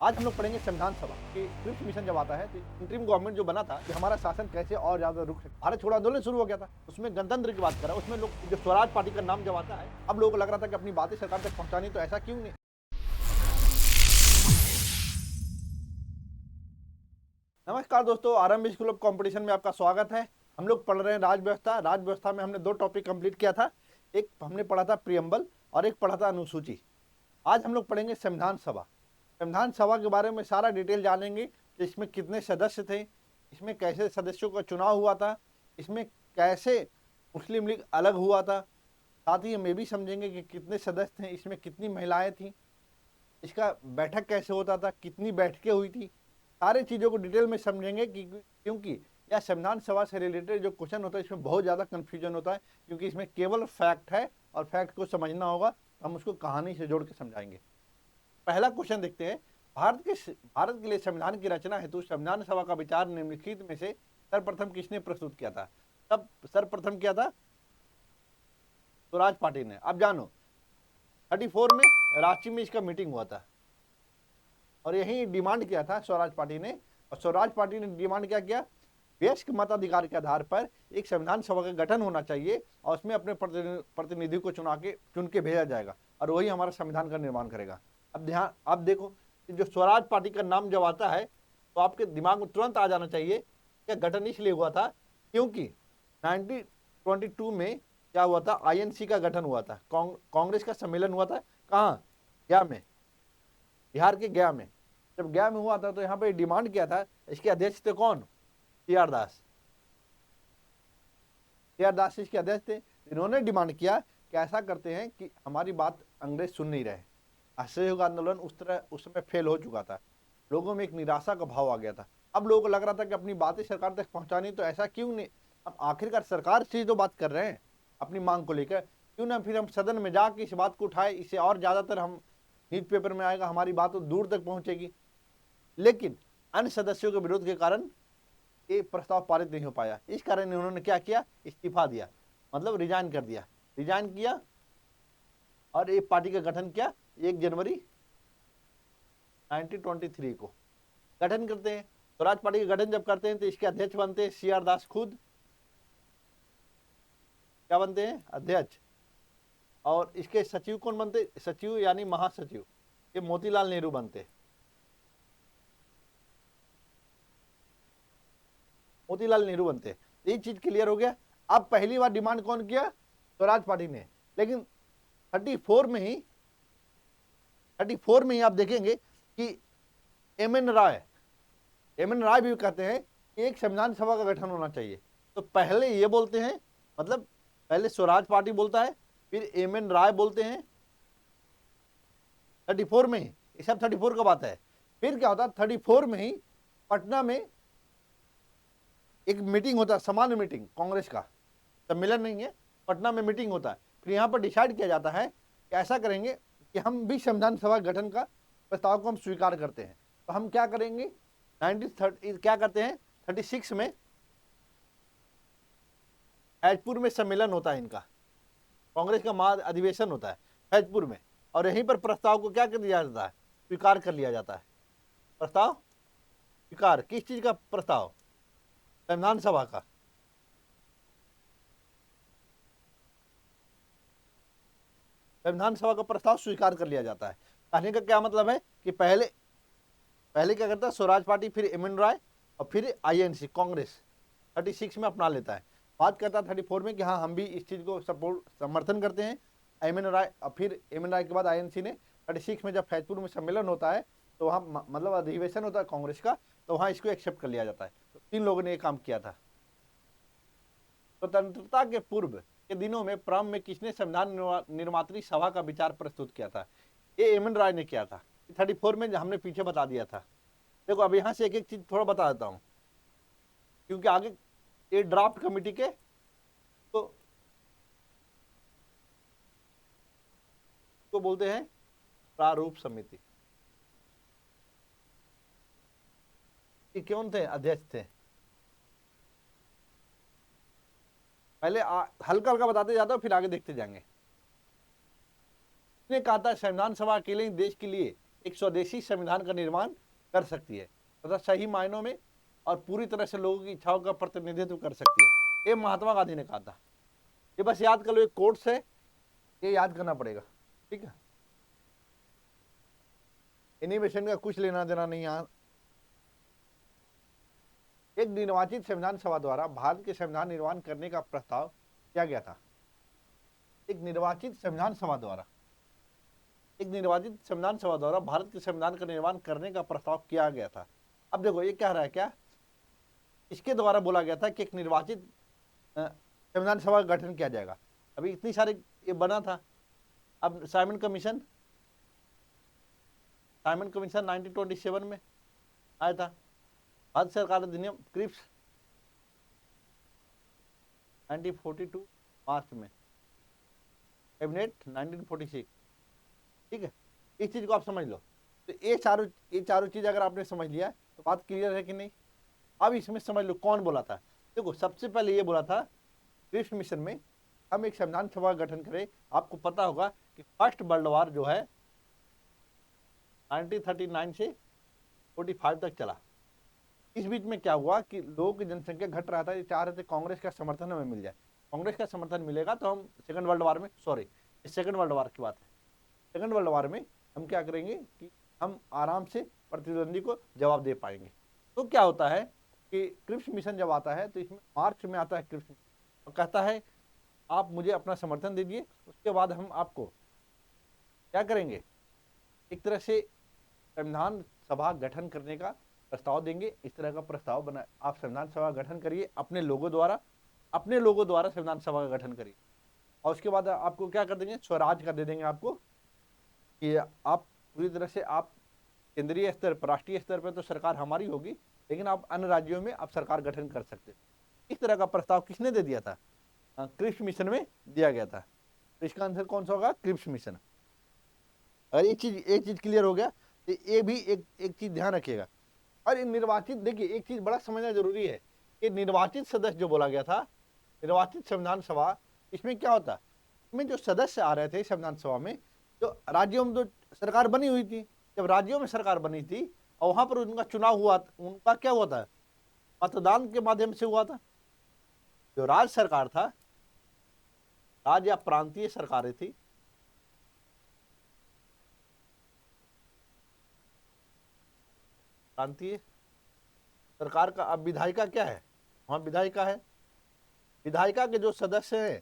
आज हम लोग पढ़ेंगे संविधान सभा कि क्रिप्स मिशन जब आता है तो इंटरिम गवर्नमेंट जो बना था कि हमारा शासन कैसे और ज्यादा रुक सके। भारत छोड़ो आंदोलन शुरू हो गया था, उसमें गणतंत्र की बात करा, उसमें लोग जो स्वराज पार्टी का नाम जब आता है, अब लोगों को लग रहा था कि अपनी बातें सरकार तक पहुंचानी, तो ऐसा क्यों नहीं। नमस्कार दोस्तों, आरंभ स्कूल ऑफ कंपटीशन में आपका स्वागत है। हम लोग पढ़ रहे हैं राज व्यवस्था में हमने दो टॉपिक कंप्लीट किया था। एक हमने पढ़ा था प्रियम्बल और एक पढ़ा था अनुसूची। आज हम लोग पढ़ेंगे संविधान सभा। संविधान सभा के बारे में सारा डिटेल जानेंगे कि इसमें कितने सदस्य थे, इसमें कैसे सदस्यों का चुनाव हुआ था, इसमें कैसे मुस्लिम लीग अलग हुआ था, साथ ही हम ये भी समझेंगे कि कितने सदस्य थे, इसमें कितनी महिलाएं थी, इसका बैठक कैसे होता था, कितनी बैठकें हुई थी। सारी चीज़ों को डिटेल में समझेंगे क्योंकि यह संविधान सभा से रिलेटेड जो क्वेश्चन होता है इसमें बहुत ज़्यादा कन्फ्यूजन होता है, क्योंकि इसमें केवल फैक्ट है और फैक्ट को समझना होगा, हम उसको कहानी से जोड़ के समझाएंगे। पहला क्वेश्चन देखते हैं, भारत के लिए संविधान की रचना हेतु संविधान सभा का विचार निम्नलिखित में से सर्वप्रथम किसने प्रस्तुत किया था। तब सर्वप्रथम किया था स्वराज पार्टी ने। अब जानो 34 में रांची में इसका मीटिंग हुआ था और यही डिमांड किया था स्वराज पार्टी ने। और स्वराज पार्टी ने डिमांड क्या किया, वयस्क मताधिकार के आधार पर एक संविधान सभा का गठन होना चाहिए और उसमें अपने प्रतिनिधि को चुन के भेजा जाएगा और वही हमारा संविधान का निर्माण करेगा। अब देखो कि जो स्वराज पार्टी का नाम जब आता है तो आपके दिमाग में तुरंत आ जाना चाहिए कि गठन इसलिए हुआ था क्योंकि 1922 में क्या हुआ था, आईएनसी का गठन हुआ था, कांग्रेस का सम्मेलन हुआ था। कहाँ? गया में, बिहार के गया में। जब गया में हुआ था तो यहाँ पे डिमांड किया था, इसके अध्यक्ष थे कौन? टी.आर. दास। टी.आर. दास इसके अध्यक्ष थे। इन्होंने डिमांड किया कि ऐसा करते हैं कि हमारी बात अंग्रेज सुन नहीं रहे। असहयोग आंदोलन उस समय फेल हो चुका था, लोगों में एक निराशा का भाव आ गया था। अब लोगों को लग रहा था कि अपनी बातें सरकार तक पहुंचानी, तो ऐसा क्यों नहीं, अब आखिरकार सरकार से तो बात कर रहे हैं अपनी मांग को लेकर, क्यों ना फिर हम सदन में जाके इस बात को उठाए, इससे और ज्यादातर हम न्यूज़पेपर में आएगा, हमारी बात तो दूर तक पहुंचेगी। लेकिन अन्य सदस्यों के विरोध के कारण ये प्रस्ताव पारित नहीं हो पाया। इस कारण इन्होंने क्या किया, इस्तीफा दिया, मतलब रिजाइन कर दिया। रिजाइन किया और एक पार्टी का गठन किया 1 जनवरी 1923 को गठन करते हैं। स्वराज पार्टी का गठन जब करते हैं तो इसके अध्यक्ष बनते हैं सी.आर. दास खुद। क्या बनते हैं? अध्यक्ष। और इसके सचिव कौन बनते? सचिव यानी महासचिव, ये मोतीलाल नेहरू बनते। मोतीलाल नेहरू बनते। ये चीज क्लियर हो गया। अब पहली बार डिमांड कौन किया? स्वराज पार्टी ने। लेकिन 34 में ही आप देखेंगे कि एम.एन. राय भी कहते हैं कि एक संविधान सभा का गठन होना चाहिए। तो पहले ये बोलते हैं, मतलब पहले स्वराज पार्टी बोलता है, फिर एम.एन. राय बोलते हैं 34 में ही। ये सब 34 का बात है। फिर क्या होता है, 34 में ही पटना में एक मीटिंग होता है, सामान्य मीटिंग, कांग्रेस का सम्मेलन नहीं है, पटना में मीटिंग होता है। फिर यहाँ पर डिसाइड किया जाता है कि ऐसा करेंगे कि हम भी संविधान सभा गठन का प्रस्ताव को हम स्वीकार करते हैं। तो हम क्या करेंगे, 1930 क्या करते हैं, 36 में फैजपुर में सम्मेलन होता है इनका, कांग्रेस का महा अधिवेशन होता है फैजपुर में, और यहीं पर प्रस्ताव को क्या कर दिया जाता है, स्वीकार कर लिया जाता है। प्रस्ताव स्वीकार, किस चीज का प्रस्ताव? संविधान सभा का। संविधान सभा का प्रस्ताव स्वीकार कर लिया जाता है। कहने का क्या मतलब है कि पहले क्या करता है स्वराज पार्टी, फिर एम.एन. राय और फिर आईएनसी कांग्रेस 36 में अपना लेता है। बात करता है 34 में कि हाँ हम भी इस चीज को समर्थन करते हैं। एम.एन. राय और फिर एम.एन. राय के बाद आईएनसी ने 36 में जब फैजपुर में सम्मेलन होता है तो वहाँ मतलब अधिवेशन होता है कांग्रेस का, तो वहाँ इसको एक्सेप्ट कर लिया जाता है। तो 3 लोगों ने ये काम किया था। स्वतंत्रता के पूर्व के दिनों में प्रारंभ में किसने संविधान निर्मात्री सभा का विचार प्रस्तुत किया था? ये एम.एन. राय ने किया था। 34 में हमने पीछे बता दिया था। देखो अब यहाँ से एक एक चीज थोड़ा बता देता हूँ, क्योंकि आगे ये ड्राफ्ट कमेटी के तो बोलते हैं प्रारूप समिति। ये कौन थे? अध्यक्ष थे। पहले हल्का हल्का बताते जाता हूं, फिर आगे देखते जाएंगे। ने कहा था संविधान सभा अकेले ही देश के लिए एक स्वदेशी संविधान का निर्माण कर सकती है तथा सही मायनों में और पूरी तरह से लोगों की इच्छाओं का प्रतिनिधित्व कर सकती है। ये महात्मा गांधी ने कहा था। ये बस याद कर लो, एक कोट्स है, ये याद करना पड़ेगा, ठीक है। एनिमेशन का कुछ लेना देना नहीं यहाँ। एक निर्वाचित संविधान सभा द्वारा भारत के संविधान निर्माण करने का प्रस्ताव किया गया था। एक निर्वाचित संविधान सभा द्वारा भारत के संविधान का निर्माण करने का प्रस्ताव किया गया था। अब देखो ये क्या रहा है, क्या इसके द्वारा बोला गया था कि एक निर्वाचित संविधान सभा का गठन किया जाएगा। अभी इतनी सारे ये बना था। अब साइमन कमीशन 1927 में आया था। भारत सरकार अधिनियम क्रिप्स 1942 मार्च में, कैबिनेट 1946, ठीक है। इस चीज को आप समझ लो। तो ये चारों चीज अगर आपने समझ लिया तो बात क्लियर है कि नहीं। अब इसमें समझ लो कौन बोला था। देखो सबसे पहले ये बोला था क्रिप्स मिशन में हम एक संविधान सभा का गठन करें। आपको पता होगा कि फर्स्ट वर्ल्ड वॉर जो है 1939 से 45 तक चला। इस बीच में क्या हुआ कि लोगों की जनसंख्या घट रहा था। ये चाह रहे थे कांग्रेस का समर्थन हमें मिल जाए। कांग्रेस का समर्थन मिलेगा तो हम सेकंड वर्ल्ड वॉर की बात है। सेकंड वर्ल्ड वॉर में हम क्या करेंगे कि हम आराम से प्रतिद्वंदी को जवाब दे पाएंगे। तो क्या होता है कि क्रिप्स मिशन जब आता है तो इसमें मार्च में आता है क्रिप्स मिशन और कहता है आप मुझे अपना समर्थन दीजिए, उसके बाद हम आपको क्या करेंगे, एक तरह से संविधान सभा गठन करने का प्रस्ताव देंगे। इस तरह का प्रस्ताव बना, आप संविधान सभा गठन करिए अपने लोगों द्वारा संविधान सभा का गठन करिए और उसके बाद आपको क्या कर देंगे, स्वराज का दे देंगे आपको कि आप पूरी तरह से आप केंद्रीय स्तर पर, राष्ट्रीय स्तर पर तो सरकार हमारी होगी, लेकिन आप अन्य राज्यों में आप सरकार गठन कर सकते। इस तरह का प्रस्ताव किसने दे दिया था, क्रिप्स मिशन में दिया गया था। तो इसका आंसर कौन सा होगा, क्रिप्स मिशन। अगर एक चीज क्लियर हो गया तो ये भी एक चीज ध्यान रखिएगा। और निर्वाचित, देखिए एक चीज बड़ा समझना जरूरी है कि निर्वाचित सदस्य जो बोला गया था, निर्वाचित संविधान सभा, इसमें क्या होता, इसमें जो सदस्य आ रहे थे संविधान सभा में, जो राज्यों में तो सरकार बनी हुई थी, जब राज्यों में सरकार बनी थी और वहां पर उनका चुनाव हुआ, उनका क्या हुआ था, मतदान के माध्यम से हुआ था। जो राज्य सरकार था, राज्य या प्रांतीय सरकारें थी, प्रांतीय सरकार का, अब विधायिका क्या है, वहां विधायिका है। विधायिका के जो सदस्य हैं,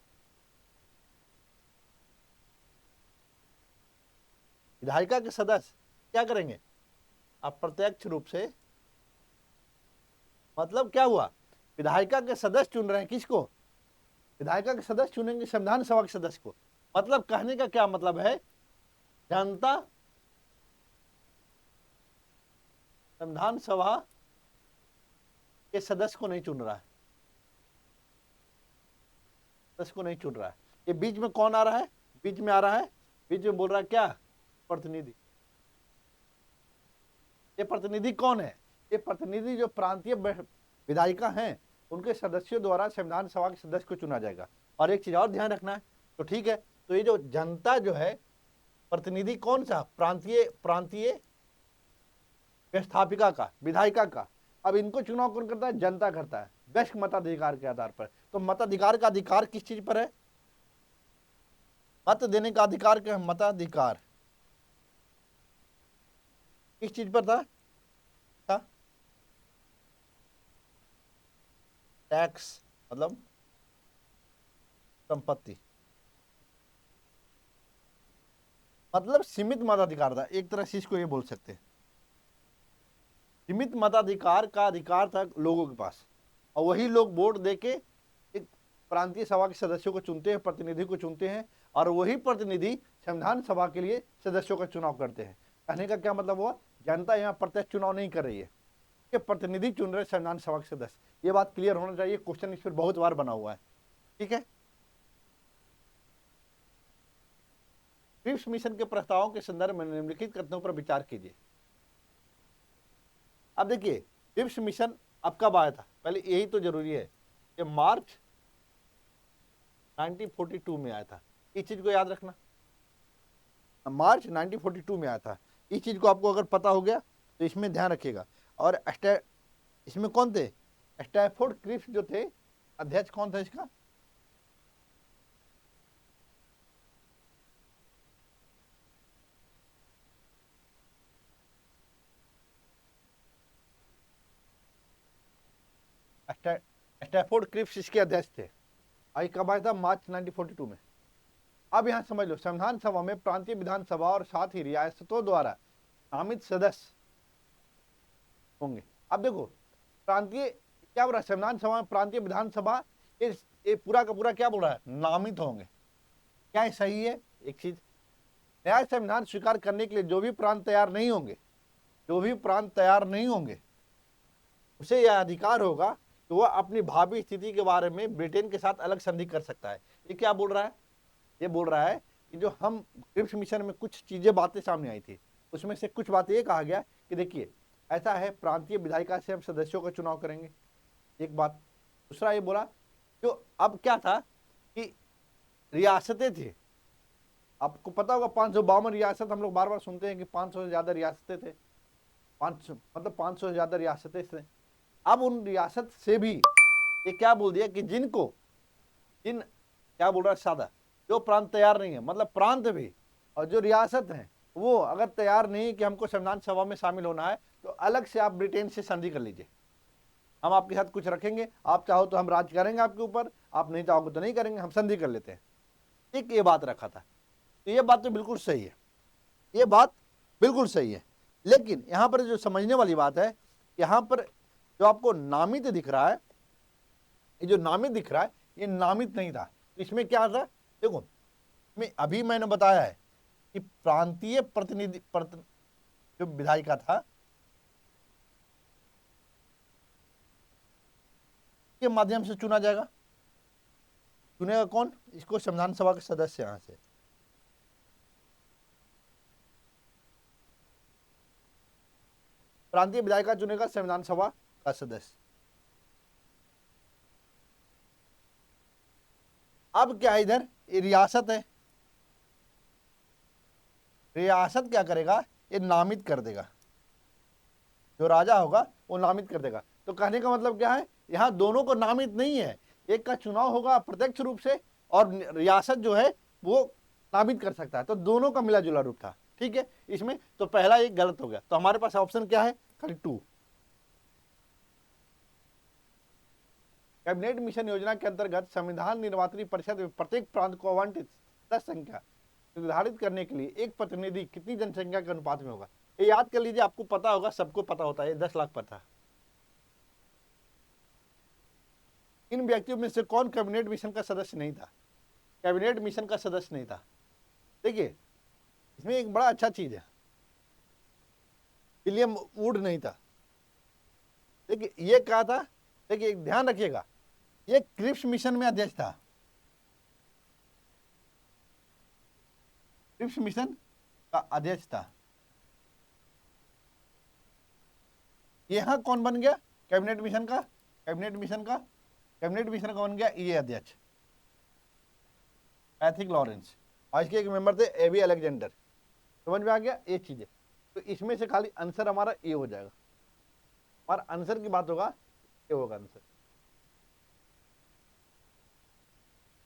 विधायिका के सदस्य क्या करेंगे, आप प्रत्यक्ष रूप से, मतलब क्या हुआ, विधायिका के सदस्य चुन रहे हैं किसको, विधायिका के सदस्य चुनेंगे संविधान सभा के सदस्य को। मतलब कहने का क्या मतलब है, जनता संविधान सभा के सदस्य को नहीं चुन रहा है, सदस्य को नहीं चुन रहा है। ये बीच में कौन आ रहा है, बीच में आ रहा है, बीच में बोल रहा है क्या, प्रतिनिधि। ये प्रतिनिधि कौन है, ये प्रतिनिधि जो प्रांतीय विधायिका हैं उनके सदस्यों द्वारा संविधान सभा के सदस्य को चुना जाएगा। और एक चीज और ध्यान रखना है, तो ठीक है, तो ये जो जनता जो है, प्रतिनिधि कौन सा, प्रांतीय व्यवस्थापिका का, विधायिका का। अब इनको चुनाव कौन करता है, जनता करता है, वयस्क मताधिकार के आधार पर। तो मताधिकार का अधिकार किस चीज पर है, मत देने का अधिकार क्या है, मताधिकार किस चीज पर था, टैक्स, मतलब संपत्ति, मतलब सीमित मताधिकार था, एक तरह से इसको ये बोल सकते हैं। सीमित मताधिकार का अधिकार था लोगों के पास, और वही लोग वोट देके एक प्रांतीय सभा के सदस्यों को चुनते हैं, प्रतिनिधि को चुनते हैं, और वही प्रतिनिधि संविधान सभा के लिए सदस्यों का चुनाव करते हैं। कहने का क्या मतलब हुआ, जनता यहाँ प्रत्यक्ष चुनाव नहीं कर रही है, कि प्रतिनिधि चुन रहे संविधान सभा के सदस्य। ये बात क्लियर होना चाहिए, क्वेश्चन इस पर बहुत बार बना हुआ है, ठीक है। क्रिप्स मिशन के प्रस्तावों के संदर्भ में निम्नलिखित कथनों पर विचार कीजिए। अब देखिए क्रिप्स मिशन अब कब आया था, पहले यही तो जरूरी है कि मार्च 1942 में आया था। इस चीज को याद रखना, मार्च 1942 में आया था। इस चीज को आपको अगर पता हो गया तो इसमें ध्यान रखिएगा। और इसमें कौन थे? स्टैफोर्ड क्रिप्स जो थे, अध्यक्ष कौन था इसका? स्टैफोर्ड क्रिप्स इसके अध्यक्ष थे। आई कब आया था? मार्च 1942 में। अब यहां समझ लो, संविधान सभा में प्रांतीय विधानसभा और साथ ही रियासतों द्वारा नामित सदस्य होंगे। अब देखो, प्रांतीय क्या बोल रहा है? संविधान सभा में प्रांतीय विधानसभा, ये पूरा का पूरा क्या बोल रहा है? नामित होंगे। क्या ये सही है? एक चीज, नया संविधान स्वीकार करने के लिए जो भी प्रांत तैयार नहीं होंगे, जो भी प्रांत तैयार नहीं होंगे, उसे यह अधिकार होगा कि वह अपनी भावी स्थिति के बारे में ब्रिटेन के साथ अलग संधि कर सकता है। ये क्या बोल रहा है? ये बोल रहा है कि जो हम क्रिप्स मिशन में कुछ चीजें बातें सामने आई थी, उसमें से कुछ बातें ये कहा गया कि देखिए ऐसा है, प्रांतीय विधायिका से हम सदस्यों का चुनाव करेंगे, एक बात। दूसरा ये बोला, जो अब क्या था कि रियासतें थी, आपको पता होगा 552 रियासत, हम लोग बार बार सुनते हैं कि 500 से ज्यादा रियासतें थे, 500 से ज्यादा रियासतें थे। अब उन रियासत से भी ये क्या बोल दिया कि जिन क्या बोल रहा है सादा, जो प्रांत तैयार नहीं है, मतलब प्रांत भी और जो रियासत है वो अगर तैयार नहीं कि हमको संविधान सभा में शामिल होना है, तो अलग से आप ब्रिटेन से संधि कर लीजिए, हम आपके साथ कुछ रखेंगे, आप चाहो तो हम राज करेंगे आपके ऊपर, आप नहीं चाहोगे तो नहीं करेंगे, हम संधि कर लेते हैं। एक ये बात रखा था। तो ये बात तो बिल्कुल सही है, ये बात बिल्कुल सही है। लेकिन यहां पर जो समझने वाली बात है, यहां पर जो आपको नामित दिख रहा है, ये जो नामित दिख रहा है, ये नामित नहीं था। तो इसमें क्या था? देखो, अभी मैंने बताया है कि प्रांतीय प्रतिनिधि जो विधायिका था के माध्यम से चुना जाएगा। चुनेगा कौन? इसको संविधान सभा के सदस्य यहां से। प्रांतीय विधायिका चुनेगा संविधान सभा का सदस्य। अब क्या है, इधर ये रियासत है, रियासत क्या करेगा? ये नामित कर देगा, जो राजा होगा वो नामित कर देगा। तो कहने का मतलब क्या है, यहां दोनों को नामित नहीं है, एक का चुनाव होगा प्रत्यक्ष रूप से और रियासत जो है वो नामित कर सकता है। तो दोनों का मिला जुला रूप था, ठीक है। इसमें तो पहला एक गलत हो गया, तो हमारे पास ऑप्शन क्या है? खाली 2। कैबिनेट मिशन योजना के अंतर्गत संविधान निर्वाचन परिषद में प्रत्येक प्रांत को आवंटित सदस्य संख्या निर्धारित करने के लिए एक प्रतिनिधि कितनी जनसंख्या के अनुपात में होगा? ये याद कर लीजिए, आपको पता होगा, सबको पता होता है, 10 लाख पर था। इन व्यक्तियों में से कौन कैबिनेट मिशन का सदस्य नहीं था? कैबिनेट मिशन का सदस्य नहीं था। देखिए, इसमें एक बड़ा अच्छा चीज है, विलियम वुड नहीं था। देखिए ये क्या था, देखिए ध्यान रखिएगा, ये क्रिप्स मिशन में अध्यक्ष था, क्रिप्स मिशन का अध्यक्ष था। यहां कौन बन गया? कैबिनेट मिशन का बन गया ये अध्यक्ष, पैथिक लॉरेंस, और इसके एक मेंबर थे एबी अलेक्जेंडर। समझ में आ गया ये चीजें? तो इसमें से खाली आंसर हमारा ए हो जाएगा, हमारा आंसर की बात होगा, ये होगा आंसर।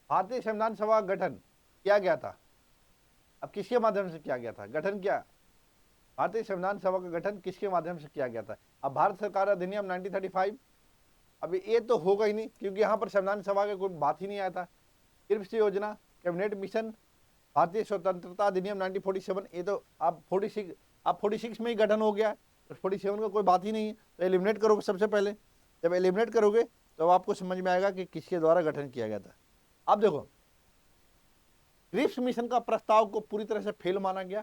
भारतीय संविधान सभा का गठन किया गया था, अब किसके माध्यम से किया गया था? गठन क्या, भारतीय संविधान सभा का गठन किसके माध्यम से किया गया था? अब भारत सरकार अधिनियम 1935, अब ये तो होगा ही नहीं, क्योंकि यहाँ पर संविधान सभा का कोई बात ही नहीं आया था। क्रिप्स योजना, कैबिनेट मिशन, भारतीय स्वतंत्रता अधिनियम 1947, ये तो आप 46 में ही गठन हो गया, 47 का कोई बात ही नहीं है। तो एलिमिनेट करोगे सबसे पहले, जब एलिमिनेट करोगे तो आपको समझ में आएगा कि किसके द्वारा गठन किया गया था। अब देखो, क्रिप्स मिशन का प्रस्ताव को पूरी तरह से फेल माना गया।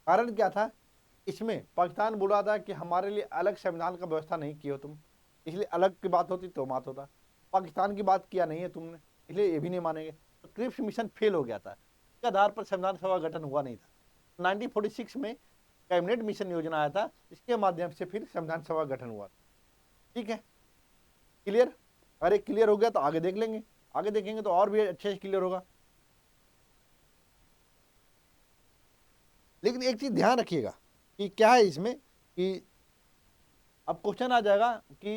कारण क्या था? इसमें पाकिस्तान बोल रहा था कि हमारे लिए अलग संविधान का व्यवस्था नहीं की हो तुम, इसलिए अलग की बात होती तो बात होता, पाकिस्तान की बात किया नहीं है तुमने, इसलिए ये भी नहीं मानेंगे। तो क्रिप्स मिशन फेल हो गया था, इसके आधार पर संविधान सभा गठन हुआ नहीं था। 1946 में कैबिनेट मिशन योजना आया था, इसके माध्यम से फिर संविधान सभा गठन हुआ। ठीक है, क्लियर? अरे क्लियर हो गया तो आगे देख लेंगे, आगे देखेंगे तो और भी अच्छे से क्लियर होगा। लेकिन एक चीज ध्यान रखिएगा कि क्या है इसमें कि अब क्वेश्चन आ जाएगा कि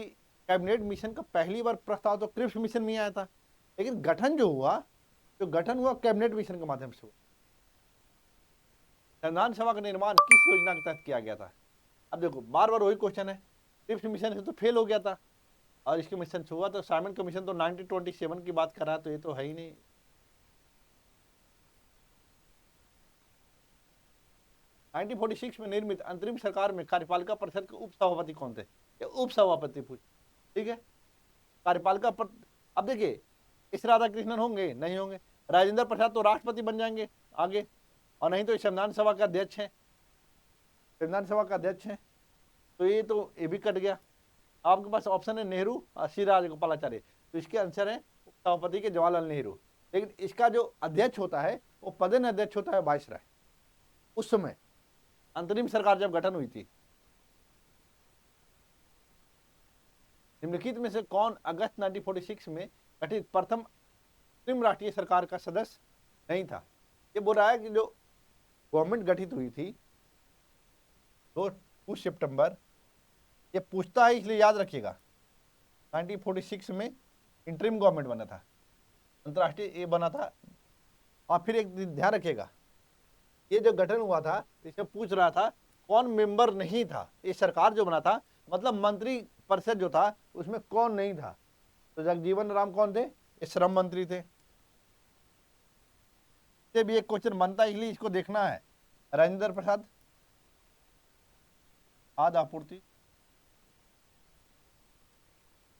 कैबिनेट मिशन का पहली बार प्रस्ताव तो क्रिप्स मिशन में ही आया था, लेकिन गठन जो गठन हुआ कैबिनेट मिशन के माध्यम से हुआ। संविधान सभा का निर्माण किस योजना के तहत किया गया था? अब देखो बार बार वही क्वेश्चन है, क्रिप्स मिशन से तो फेल हो गया था और इसके मिशन से हुआ, तो साइमन कमीशन तो 1927 की बात कर रहा है, तो ये तो है ही नहीं। 1946 में निर्मित अंतरिम सरकार में कार्यपालिका परिषद के उप सभापति कौन थे? ये उप सभापति पूछ, ठीक है। कार्यपालिका पर अब देखिए, इस राधा कृष्णन होंगे नहीं होंगे, राजेंद्र प्रसाद तो राष्ट्रपति बन जाएंगे आगे, और नहीं तो संविधान सभा का अध्यक्ष है, संविधान सभा का अध्यक्ष है, तो ये भी कट गया। आपके पास ऑप्शन है नेहरू और श्री राजगोपालाचार्य, तो इसके आंसर है सभापति के जवाहरलाल नेहरू। लेकिन इसका जो अध्यक्ष होता है वो पदेन अध्यक्ष होता है वायसराय। उस समय अंतरिम सरकार जब गठन हुई थी, निम्नलिखित में से कौन अगस्त 1946 में गठित प्रथम अंतरिम राष्ट्रीय सरकार का सदस्य नहीं था? ये बोल रहा है कि जो गवर्नमेंट गठित हुई थी 2 सितंबर, ये पूछता है इसलिए याद रखिएगा, 1946 में इंटरिम गवर्नमेंट बना था, अंतर्राष्ट्रीय ये बना था। और फिर एक ध्यान रखिएगा, ये जो गठन हुआ था इसमें पूछ रहा था कौन मेंबर नहीं था, ये सरकार जो बना था मतलब मंत्री परिषद जो था उसमें कौन नहीं था? तो जगजीवन राम कौन थे? ये श्रम मंत्री थे। ये भी एक क्वेश्चन बनता है, इसलिए इसको देखना है। राजेंद्र प्रसाद खाद्य आपूर्ति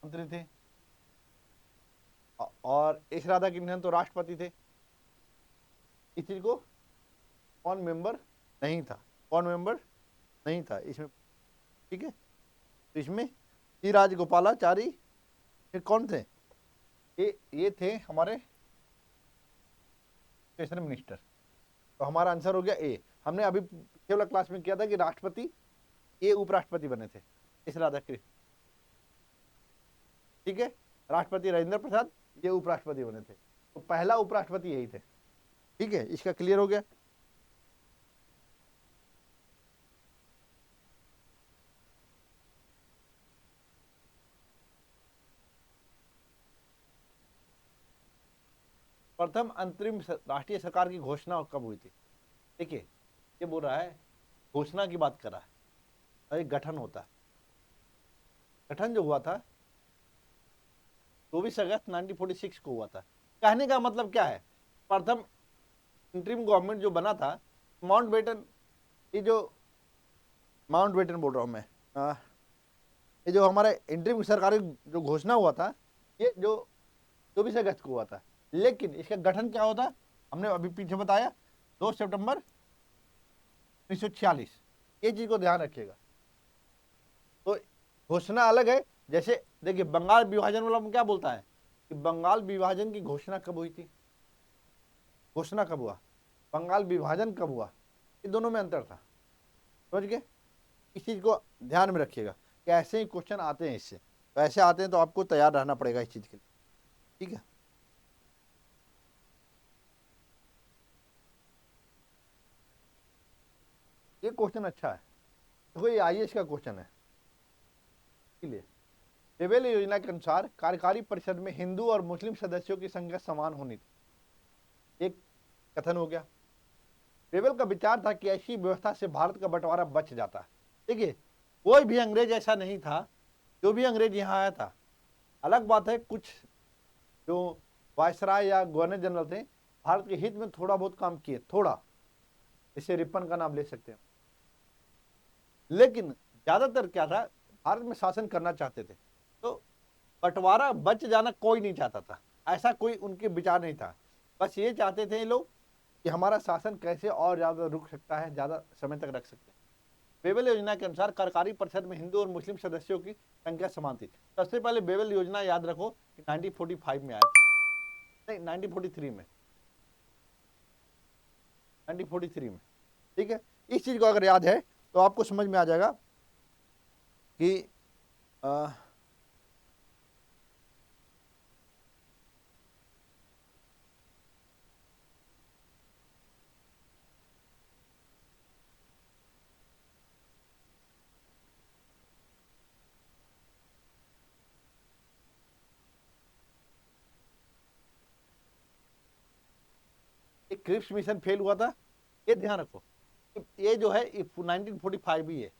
मंत्री थे, और एस राधा कृष्णन तो राष्ट्रपति थे। इस चीज को कौन मेंबर नहीं था, कौन मेंबर नहीं था इसमें, ठीक है। तो इसमें श्री राजगोपालाचारी फिर कौन थे? ये थे हमारे एजुकेशन मिनिस्टर। तो हमारा आंसर हो गया ए। हमने अभी केवल क्लास में किया था कि राष्ट्रपति ये उपराष्ट्रपति बने थे इस राधा कृष्ण, ठीक है। राष्ट्रपति राजेंद्र प्रसाद, ये उपराष्ट्रपति बने थे, तो पहला उपराष्ट्रपति यही थे, ठीक है। इसका क्लियर हो गया। प्रथम अंतरिम राष्ट्रीय सरकार की घोषणा कब हुई थी? देखिए ये बोल रहा है, घोषणा की बात कर रहा है, और एक गठन होता है। गठन जो हुआ था 24 अगस्त 1946 को हुआ था। कहने का मतलब क्या है, प्रथम इंटरिम गवर्नमेंट जो बना था माउंटबेटन, ये जो माउंटबेटन बोल रहा हूँ मैं, ये जो हमारे इंटरिम सरकारी जो घोषणा हुआ था ये जो 24 अगस्त को हुआ था, लेकिन इसका गठन क्या होता हमने अभी पीछे बताया 2 सितंबर 1946। ये चीज को ध्यान रखिएगा। तो घोषणा अलग है, जैसे देखिए बंगाल विभाजन वाला क्या बोलता है कि बंगाल विभाजन की घोषणा कब हुई थी, घोषणा कब हुआ, बंगाल विभाजन कब हुआ, ये दोनों में अंतर था, समझ गए। इस चीज को ध्यान में रखिएगा कि ऐसे ही क्वेश्चन आते हैं, इससे तो ऐसे आते हैं तो आपको तैयार रहना पड़ेगा इस चीज के लिए, ठीक है। ये क्वेश्चन अच्छा है, देखो ये आईएएस का क्वेश्चन है, इसलिए बेबेल योजना के अनुसार कार्यकारी परिषद में हिंदू और मुस्लिम सदस्यों की संख्या समान होनी थी, एक कथन हो गया। बेबेल का विचार था कि ऐसी व्यवस्था से भारत का बंटवारा बच जाता है। देखिए कोई भी अंग्रेज ऐसा नहीं था, जो भी अंग्रेज यहाँ आया था, अलग बात है कुछ जो वायसराय या गवर्नर जनरल थे भारत के हित में थोड़ा बहुत काम किए, थोड़ा, इसे रिपन का नाम ले सकते हैं, लेकिन ज्यादातर क्या था भारत में शासन करना चाहते थे, तो बंटवारा बच जाना कोई नहीं चाहता था, ऐसा कोई उनके विचार नहीं था। बस ये चाहते थे ये लोग कि हमारा शासन कैसे और ज्यादा रुक सकता है, ज्यादा समय तक रख सकते हैं। बेबेल योजना के अनुसार कार्यकारी परिषद में हिंदू और मुस्लिम सदस्यों की संख्या समान थी। सबसे पहले बेबेल योजना याद रखो कि 1945 में आया था, नहीं 1943 में, 1943 में, ठीक है। इस चीज को अगर याद है तो आपको समझ में आ जाएगा कि क्रिप्स मिशन फेल हुआ था, ये ध्यान रखो। ये जो है 1945 ही है,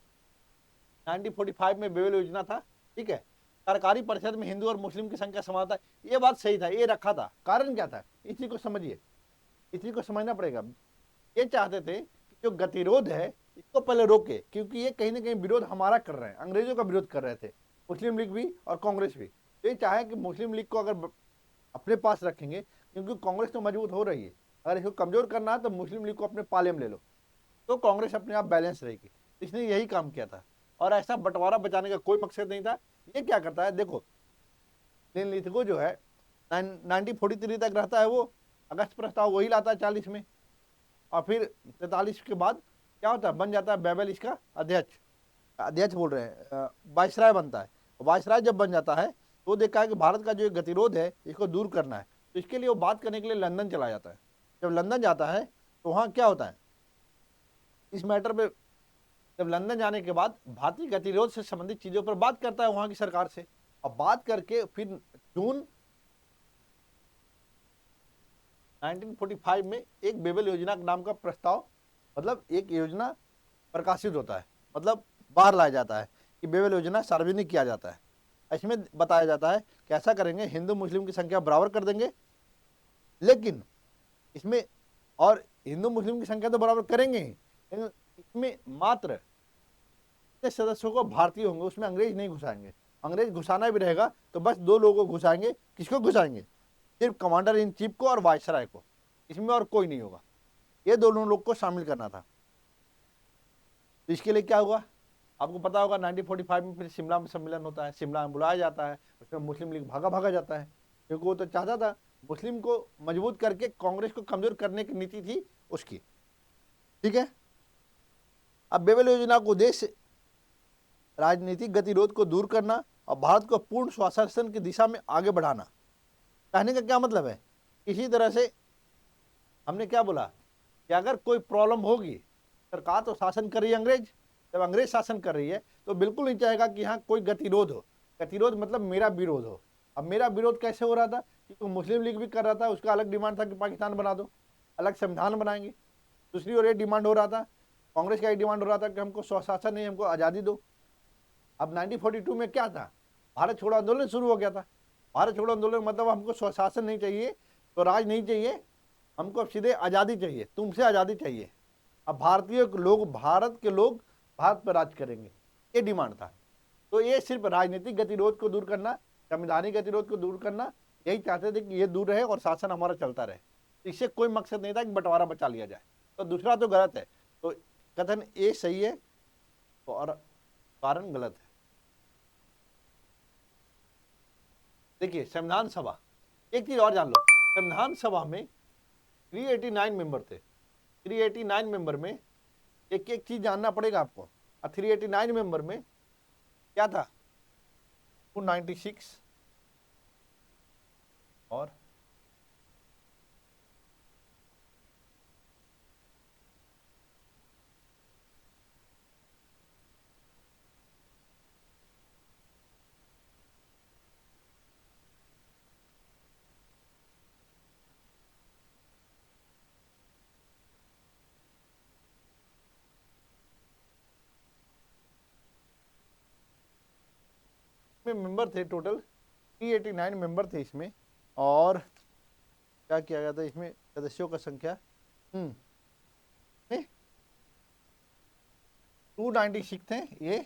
1945 में बेबल योजना था, ठीक है। सरकारी परिषद में हिंदू और मुस्लिम की संख्या समान था, ये बात सही था, ये रखा था। कारण क्या था, इस चीज को समझिए, इस चीज को समझना पड़ेगा। ये चाहते थे कि जो गतिरोध है इसको पहले रोके, क्योंकि ये कहीं ना कहीं विरोध हमारा कर रहे हैं, अंग्रेजों का विरोध कर रहे थे, मुस्लिम लीग भी और कांग्रेस भी। तो ये चाहे कि मुस्लिम लीग को अगर अपने पास रखेंगे, क्योंकि कांग्रेस तो मजबूत हो रही है, अगर इसको कमजोर करना है तो मुस्लिम लीग को अपने पाले में ले लो, तो कांग्रेस अपने आप बैलेंस रहेगी। इसने यही काम किया था, और ऐसा बंटवारा बचाने का कोई मकसद नहीं था। ये क्या करता है, देखो लिथगो जो है 1943 तक रहता है, वो अगस्त प्रस्ताव वही लाता है 40 में, और फिर 43 के बाद क्या होता है, बन जाता है बेबल इसका अध्यक्ष, अध्यक्ष बोल रहे हैं, वायसराय बनता है। वायसराय जब बन जाता है तो देखा है कि भारत का जो गतिरोध है इसको दूर करना है, तो इसके लिए वो बात करने के लिए लंदन चला जाता है। जब लंदन जाता है तो वहाँ क्या होता है, इस मैटर पे जब लंदन जाने के बाद भारतीय गतिरोध से संबंधित चीजों पर बात करता है वहां की सरकार से, और बात करके फिर जून 1945 में एक बेबल योजना नाम का प्रस्ताव, मतलब एक योजना प्रकाशित होता है, मतलब बाहर लाया जाता है कि बेबल योजना सार्वजनिक किया जाता है। इसमें बताया जाता है कि ऐसा करेंगे, हिंदू मुस्लिम की संख्या बराबर कर देंगे, लेकिन इसमें, और हिंदू मुस्लिम की संख्या तो बराबर करेंगे ही, लेकिन इसमें मात्र इतने सदस्यों को भारतीय होंगे, उसमें अंग्रेज नहीं घुसाएंगे। अंग्रेज घुसाना भी रहेगा तो बस दो लोगों को घुसाएंगे। किसको घुसाएंगे, सिर्फ कमांडर इन चीफ को और वायसराय को, इसमें और कोई नहीं होगा। ये दोनों लोग को शामिल करना था। तो इसके लिए क्या हुआ, आपको पता होगा 1945 में फिर शिमला में सम्मेलन होता है, शिमला में बुलाया जाता है, उसमें मुस्लिम लीग भागा भागा जाता है, क्योंकि वो तो चाहता था मुस्लिम को मजबूत करके कांग्रेस को कमजोर करने की नीति थी उसकी, ठीक है। अब बेबल योजना का उद्देश्य राजनीतिक गतिरोध को दूर करना और भारत को पूर्ण स्वशासन की दिशा में आगे बढ़ाना। कहने का क्या मतलब है, इसी तरह से हमने क्या बोला कि अगर कोई प्रॉब्लम होगी, सरकार तो शासन कर रही है अंग्रेज, जब अंग्रेज शासन कर रही है तो बिल्कुल नहीं चाहेगा कि यहाँ कोई गतिरोध हो। गतिरोध मतलब मेरा विरोध हो। अब मेरा विरोध कैसे हो रहा था, क्योंकि मुस्लिम लीग भी कर रहा था, उसका अलग डिमांड था कि पाकिस्तान बना दो, अलग संविधान बनाएंगे। दूसरी ओर ये डिमांड हो रहा था, कांग्रेस का ये डिमांड हो रहा था कि हमको स्वशासन नहीं, हमको आज़ादी दो। अब 1942 में क्या था, भारत छोड़ो आंदोलन शुरू हो गया था। भारत छोड़ो आंदोलन मतलब हमको स्वशासन नहीं चाहिए, तो राज नहीं चाहिए, हमको अब सीधे आज़ादी चाहिए, तुमसे आज़ादी चाहिए। अब भारतीय लोग, भारत के लोग भारत पर राज करेंगे, ये डिमांड था। तो ये सिर्फ राजनीतिक गतिरोध को दूर करना, संवैधानिक गतिरोध को दूर करना, यही चाहते थे कि ये दूर रहे और शासन हमारा चलता रहे। इससे कोई मकसद नहीं था कि बंटवारा बचा लिया जाए। तो दूसरा तो गलत है, तो कथन ए सही है और कारण गलत है। देखिए संविधान सभा, एक चीज और जान लो, संविधान सभा में 389 मेंबर थे। 389 मेंबर में एक एक चीज जानना पड़ेगा आपको। 389 मेंबर में क्या था, 296 और मेंबर थे, टोटल 389 मेंबर थे इसमें। और क्या किया गया था इसमें, सदस्यों का संख्या 296 थे ये,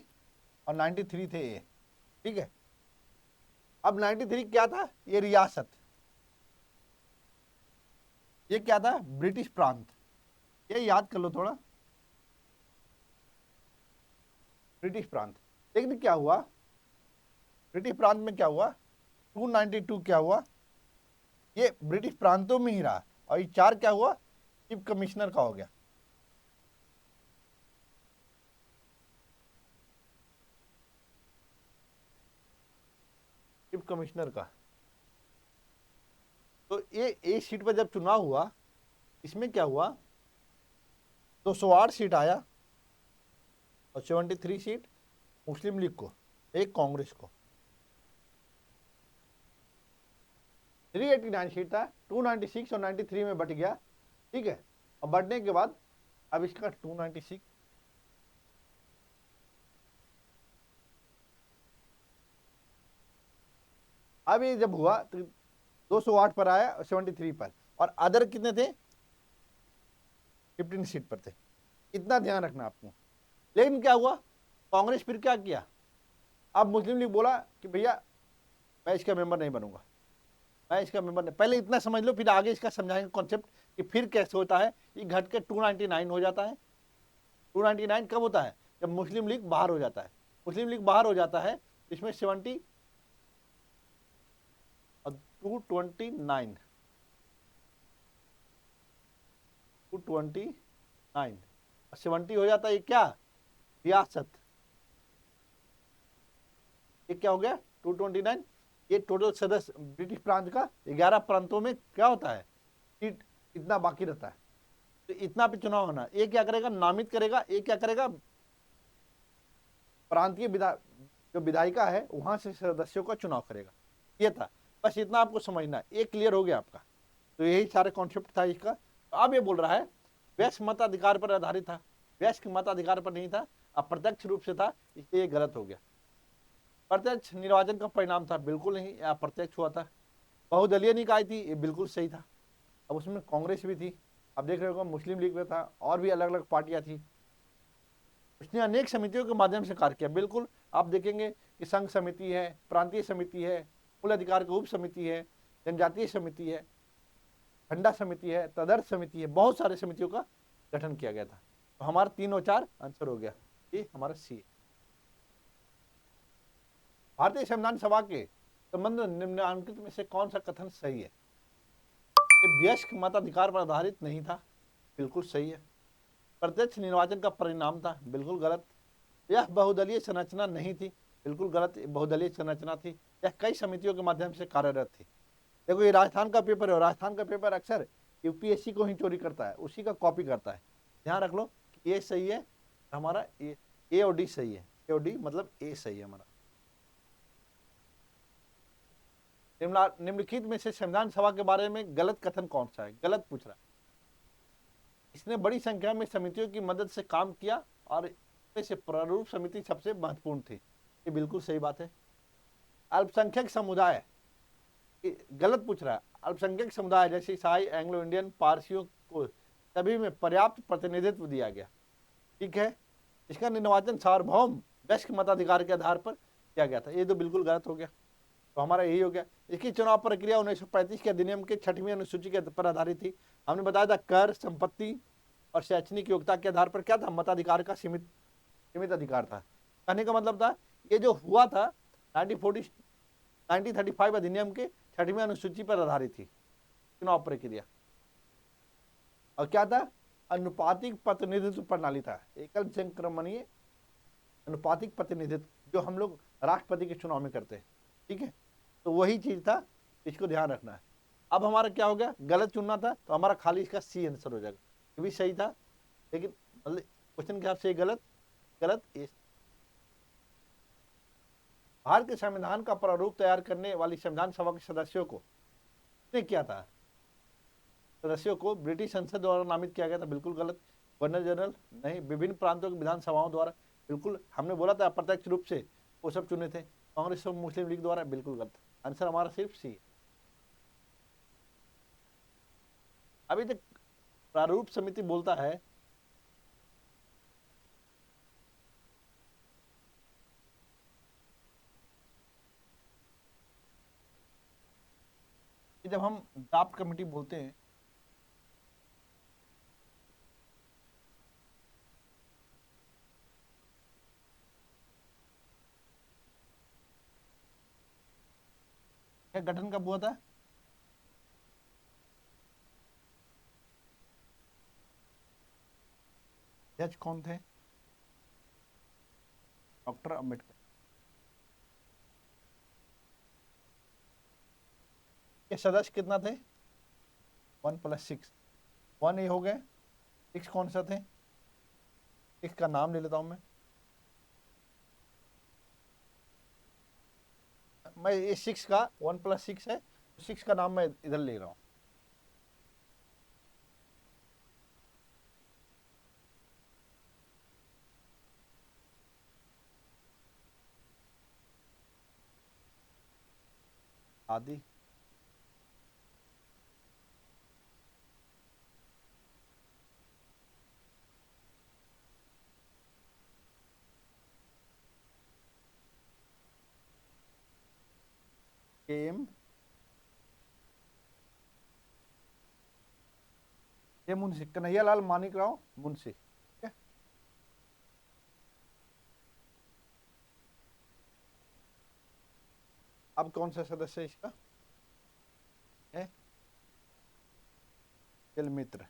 और 93 थे ये, ठीक है। अब 93 क्या था, ये रियासत, ये क्या था, ब्रिटिश प्रांत, ये याद कर लो थोड़ा, ब्रिटिश प्रांत। लेकिन क्या हुआ, ब्रिटिश प्रांत में क्या हुआ, 292 क्या हुआ, ये ब्रिटिश प्रांतों में ही रहा, और ये 4 क्या हुआ, चीफ कमिश्नर का हो गया। चीफ कमिश्नर का। तो ये एक सीट पर जब चुनाव हुआ, इसमें क्या हुआ, 208 सीट आया, और 73 सीट मुस्लिम लीग को, एक कांग्रेस को। 389 सीट था, 296 और 93 में बट गया, ठीक है। और बढ़ने के बाद अब इसका 296, अब ये जब हुआ तो 208 पर आया और 73 पर, और अदर कितने थे, 15 सीट पर थे। इतना ध्यान रखना आपको। लेकिन क्या हुआ, कांग्रेस फिर क्या किया, अब मुस्लिम लीग बोला कि भैया मैं इसका मेंबर नहीं बनूंगा, मैं इसका मेंबर नहीं, पहले इतना समझ लो फिर आगे इसका समझाएंगे कॉन्सेप्ट कि फिर कैसे होता है। ये घट के 299 हो जाता है। 299 कब होता है, जब मुस्लिम लीग बाहर हो जाता है। मुस्लिम लीग बाहर हो जाता है, इसमें 70 और 229, 229 और 70 हो जाता है, ये क्या, रियासत। ये क्या हो गया 229। ये टोटल सदस्य ब्रिटिश प्रांत का 11 प्रांतों में क्या होता है, सीट इतना बाकी रहता है। तो इतना पे चुनाव होना, ये क्या करेगा, नामित करेगा, ये क्या करेगा, प्रांतीय जो विधायिका है वहां से सदस्यों का चुनाव करेगा। ये था, बस इतना आपको समझना, ये क्लियर हो गया आपका। तो यही सारे कॉन्सेप्ट था इसका। तो अब ये बोल रहा है वयस्क मताधिकार पर आधारित था, वयस्क मताधिकार पर नहीं था, अप्रत्यक्ष रूप से था, इसलिए ये गलत हो गया। प्रत्यक्ष निर्वाचन का परिणाम था, बिल्कुल नहीं, यह अप्रत्यक्ष हुआ था। बहुदलीय निकाय थी, ये बिल्कुल सही था। अब उसमें कांग्रेस भी थी, अब देख रहे हो मुस्लिम लीग में था, और भी अलग अलग पार्टियां थी। उसने अनेक समितियों के माध्यम से कार्य किया, बिल्कुल। आप देखेंगे कि संघ समिति है, प्रांतीय समिति है, मूल अधिकार की उप समिति है, जनजातीय समिति है, ठंडा समिति है, तदर्थ समिति है, बहुत सारे समितियों का गठन किया गया था। तो हमारा 3 और 4 आंसर हो गया, ये हमारा सी। भारतीय संविधान सभा के संबंध निम्नलिखित में से कौन सा कथन सही है। ये वयस्क मताधिकार पर आधारित नहीं था, बिल्कुल सही है। प्रत्यक्ष निर्वाचन का परिणाम था, बिल्कुल गलत। यह बहुदलीय संरचना नहीं थी, बिल्कुल गलत, बहुदलीय संरचना थी। यह कई समितियों के माध्यम से कार्यरत थी। देखो ये राजस्थान का पेपर है, राजस्थान का पेपर अक्सर यूपीएससी को ही चोरी करता है, उसी का कॉपी करता है। ध्यान रख लो कि ये सही है हमारा, ए और डी सही है, ए और डी मतलब ए सही है हमारा। निम्नलिखित में से संविधान सभा के बारे में गलत कथन कौन सा है, गलत पूछ रहा है। इसने बड़ी संख्या में समितियों की मदद से काम किया और इसमें से प्रारूप समिति सबसे महत्वपूर्ण थी, ये बिल्कुल सही बात है। अल्पसंख्यक समुदाय, गलत पूछ रहा है। अल्पसंख्यक समुदाय जैसे ईसाई, एंग्लो इंडियन, पारसियों को सभी में पर्याप्त प्रतिनिधित्व दिया गया, ठीक है। इसका निर्वाचन सार्वभौम वयस्क मताधिकार के आधार पर किया गया था, ये तो बिल्कुल गलत हो गया। तो हमारा यही हो गया। इसकी चुनाव प्रक्रिया 1935 के अधिनियम के 6वीं अनुसूची के पर आधारित थी। हमने बताया था कर, संपत्ति और शैक्षणिक योग्यता के आधार पर क्या था, मताधिकार का सीमित अधिकार था। कहने का मतलब था ये जो हुआ था 1935 अधिनियम के 6वीं अनुसूची पर आधारित थी चुनाव प्रक्रिया। और क्या था, अनुपातिक प्रतिनिधित्व प्रणाली था, एकल संक्रमणीय अनुपातिक प्रतिनिधित्व जो हम लोग राष्ट्रपति के चुनाव में करते हैं, ठीक है। तो वही चीज था, इसको ध्यान रखना है। अब हमारा क्या हो गया, गलत चुनना था, तो हमारा खाली इसका सी आंसर हो जाएगा। ये भी सही था, लेकिन मतलब क्वेश्चन के हिसाब से गलत, गलत ये। भारत के संविधान का प्रारूप तैयार करने वाली संविधान सभा के सदस्यों को किसने किया था, सदस्यों को ब्रिटिश संसद द्वारा नामित किया गया था, बिल्कुल गलत। गवर्नर जनरल नहीं, विभिन्न प्रांतों की विधानसभाओं द्वारा, बिल्कुल। हमने बोला था अप्रत्यक्ष रूप से वो सब चुने थे, कांग्रेस और मुस्लिम लीग द्वारा, बिल्कुल गलत। आंसर हमारा सिर्फ सी। अभी तक प्रारूप समिति बोलता है कि जब हम ड्राफ्ट कमेटी बोलते हैं, क्या गठन कब हुआ था, जज कौन थे, डॉक्टर अम्बेडकर। ये सदस्य कितना थे, 1+6, 1 ये हो गए, 6 कौन सा थे, 6 का नाम ले लेता हूं मैं ये 6 का 1+6 है, 6 का नाम मैं इधर ले रहा हूं। आदि। एम, ये मुंशी कन्हैयालाल मानिकराव मुंशी। ठीक है। अब कौन सा सदस्य है इसका? है पीएल मित्र।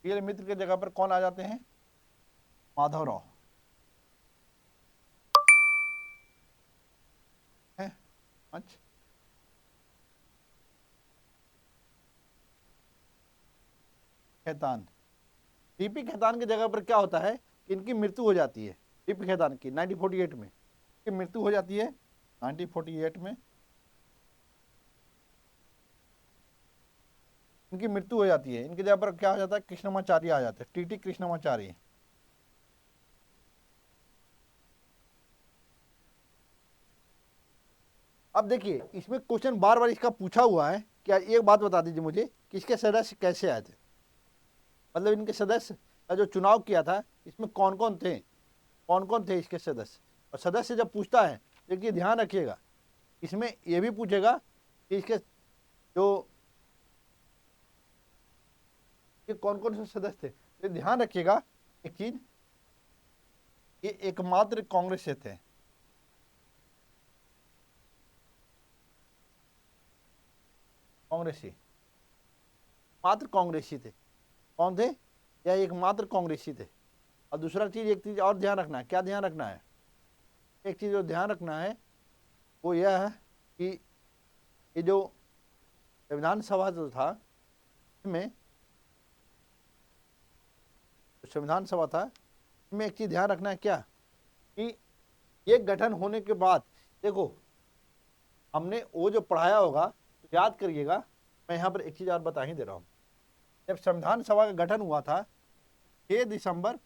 पीएल मित्र के जगह पर कौन आ जाते हैं? माधवराव है। अच्छा, खेतान। टीपी खेतान की जगह पर क्या होता है कि इनकी मृत्यु हो जाती है। टीपी खेतान की 1948 में इनकी मृत्यु हो जाती है। 1948 में इनकी मृत्यु हो जाती है। इनकी जगह पर क्या हो जाता है? कृष्णमाचार्य आ जाते हैं, टीटी कृष्णमाचार्य। अब देखिए इसमें क्वेश्चन बार बार इसका पूछा हुआ है। क्या एक बात बता दीजिए मुझे कि इसके सदस्य कैसे आए थे? मतलब इनके सदस्य का जो चुनाव किया था इसमें कौन कौन थे, कौन कौन थे इसके सदस्य? और सदस्य जब पूछता है, देखिए ध्यान रखिएगा, इसमें यह भी पूछेगा कि इसके जो ये कौन कौन से सदस्य थे। तो ध्यान रखिएगा एक चीज, ये एकमात्र कांग्रेस से थे। कांग्रेसी, मात्र कांग्रेसी थे। कौन थे? या एकमात्र कांग्रेसी थे। और दूसरा चीज, एक चीज और ध्यान रखना है। क्या ध्यान रखना है? एक चीज जो ध्यान रखना है वो यह है कि ये जो संविधान सभा जो था इसमें, संविधान सभा था इसमें एक चीज ध्यान रखना है क्या कि ये गठन होने के बाद, देखो हमने वो जो पढ़ाया होगा तो याद करिएगा। मैं यहाँ पर एक चीज और बता ही दे रहा हूँ। जब संविधान सभा का गठन हुआ था 6 दिसंबर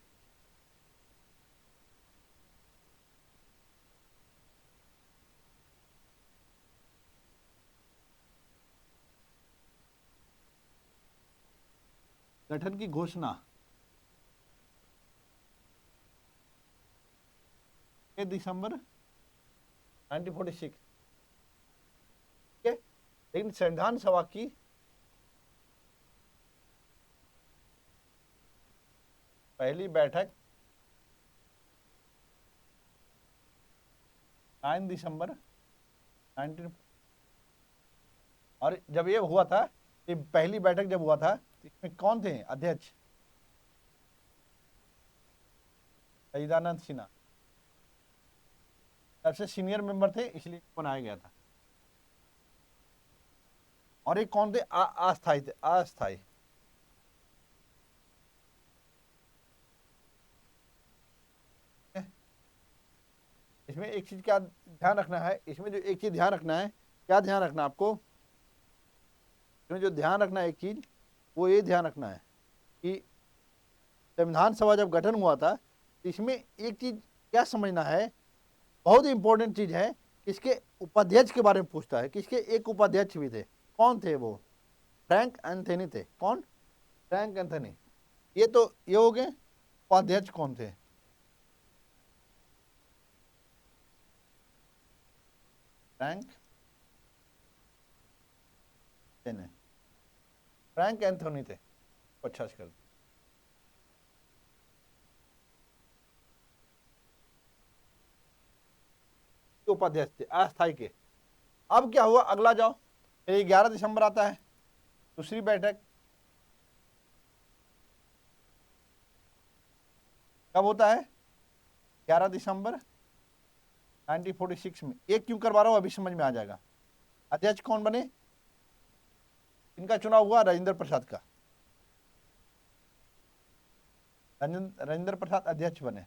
6 गठन की घोषणा 6 दिसंबर 1946। ठीक है। लेकिन संविधान सभा की पहली बैठक 9 दिसंबर 19। और जब ये हुआ था, ये पहली बैठक जब हुआ था तो इसमें कौन थे अध्यक्ष? सच्चिदानंद सिन्हा सबसे सीनियर मेंबर थे, इसलिए बनाया गया था। और एक कौन थे? अस्थाई थे, अस्थाई। इसमें एक चीज क्या ध्यान रखना है, इसमें जो एक चीज ध्यान रखना है, क्या ध्यान रखना है आपको? इसमें जो ध्यान रखना है एक चीज, वो ये ध्यान रखना है कि संविधान सभा जब गठन हुआ था तो इसमें एक चीज क्या समझना है, बहुत ही इंपॉर्टेंट चीज है। इसके उपाध्यक्ष के बारे में पूछता है कि इसके एक उपाध्यक्ष भी थे। कौन थे वो? फ्रैंक एंथनी थे। कौन? Frank Anthony. ये तो ये हो गए। उपाध्यक्ष कौन थे? फ्रैंक एंथनी, फ्रैंक एंथनी थे। अच्छा कर, उपाध्यक्ष थे अस्थायी के। अब क्या हुआ, अगला जाओ। फिर 11 दिसंबर आता है दूसरी बैठक। कब होता है? 11 दिसंबर 1946 में। एक क्यों करवा रहा हूं अभी समझ में आ जाएगा। अध्यक्ष कौन बने? इनका चुनाव हुआ राजेंद्र प्रसाद का। राजेंद्र प्रसाद अध्यक्ष बने।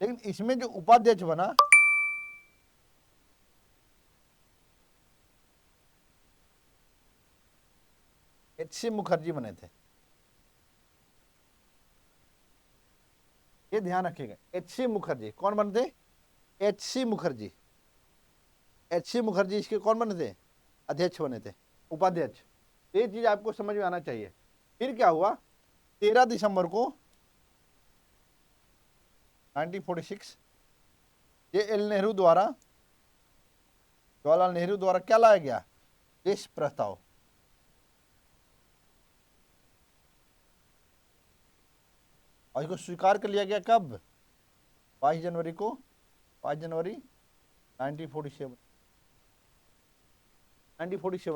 लेकिन इसमें जो उपाध्यक्ष बना, एच.सी. मुखर्जी बने थे। ये ध्यान रखिएगा, एच.सी. मुखर्जी कौन बनते? H.C. मुखर्जी। H.C. मुखर्जी इसके कौन बने थे? अध्यक्ष बने थे, उपाध्यक्ष। ये चीज आपको समझ में आना चाहिए। फिर क्या हुआ, 13 दिसंबर को 1946 J.L. नेहरू द्वारा, जवाहरलाल नेहरू द्वारा क्या लाया गया? देश प्रस्ताव। और इसको स्वीकार कर लिया गया कब? 22 जनवरी को, 5 जनवरी 1947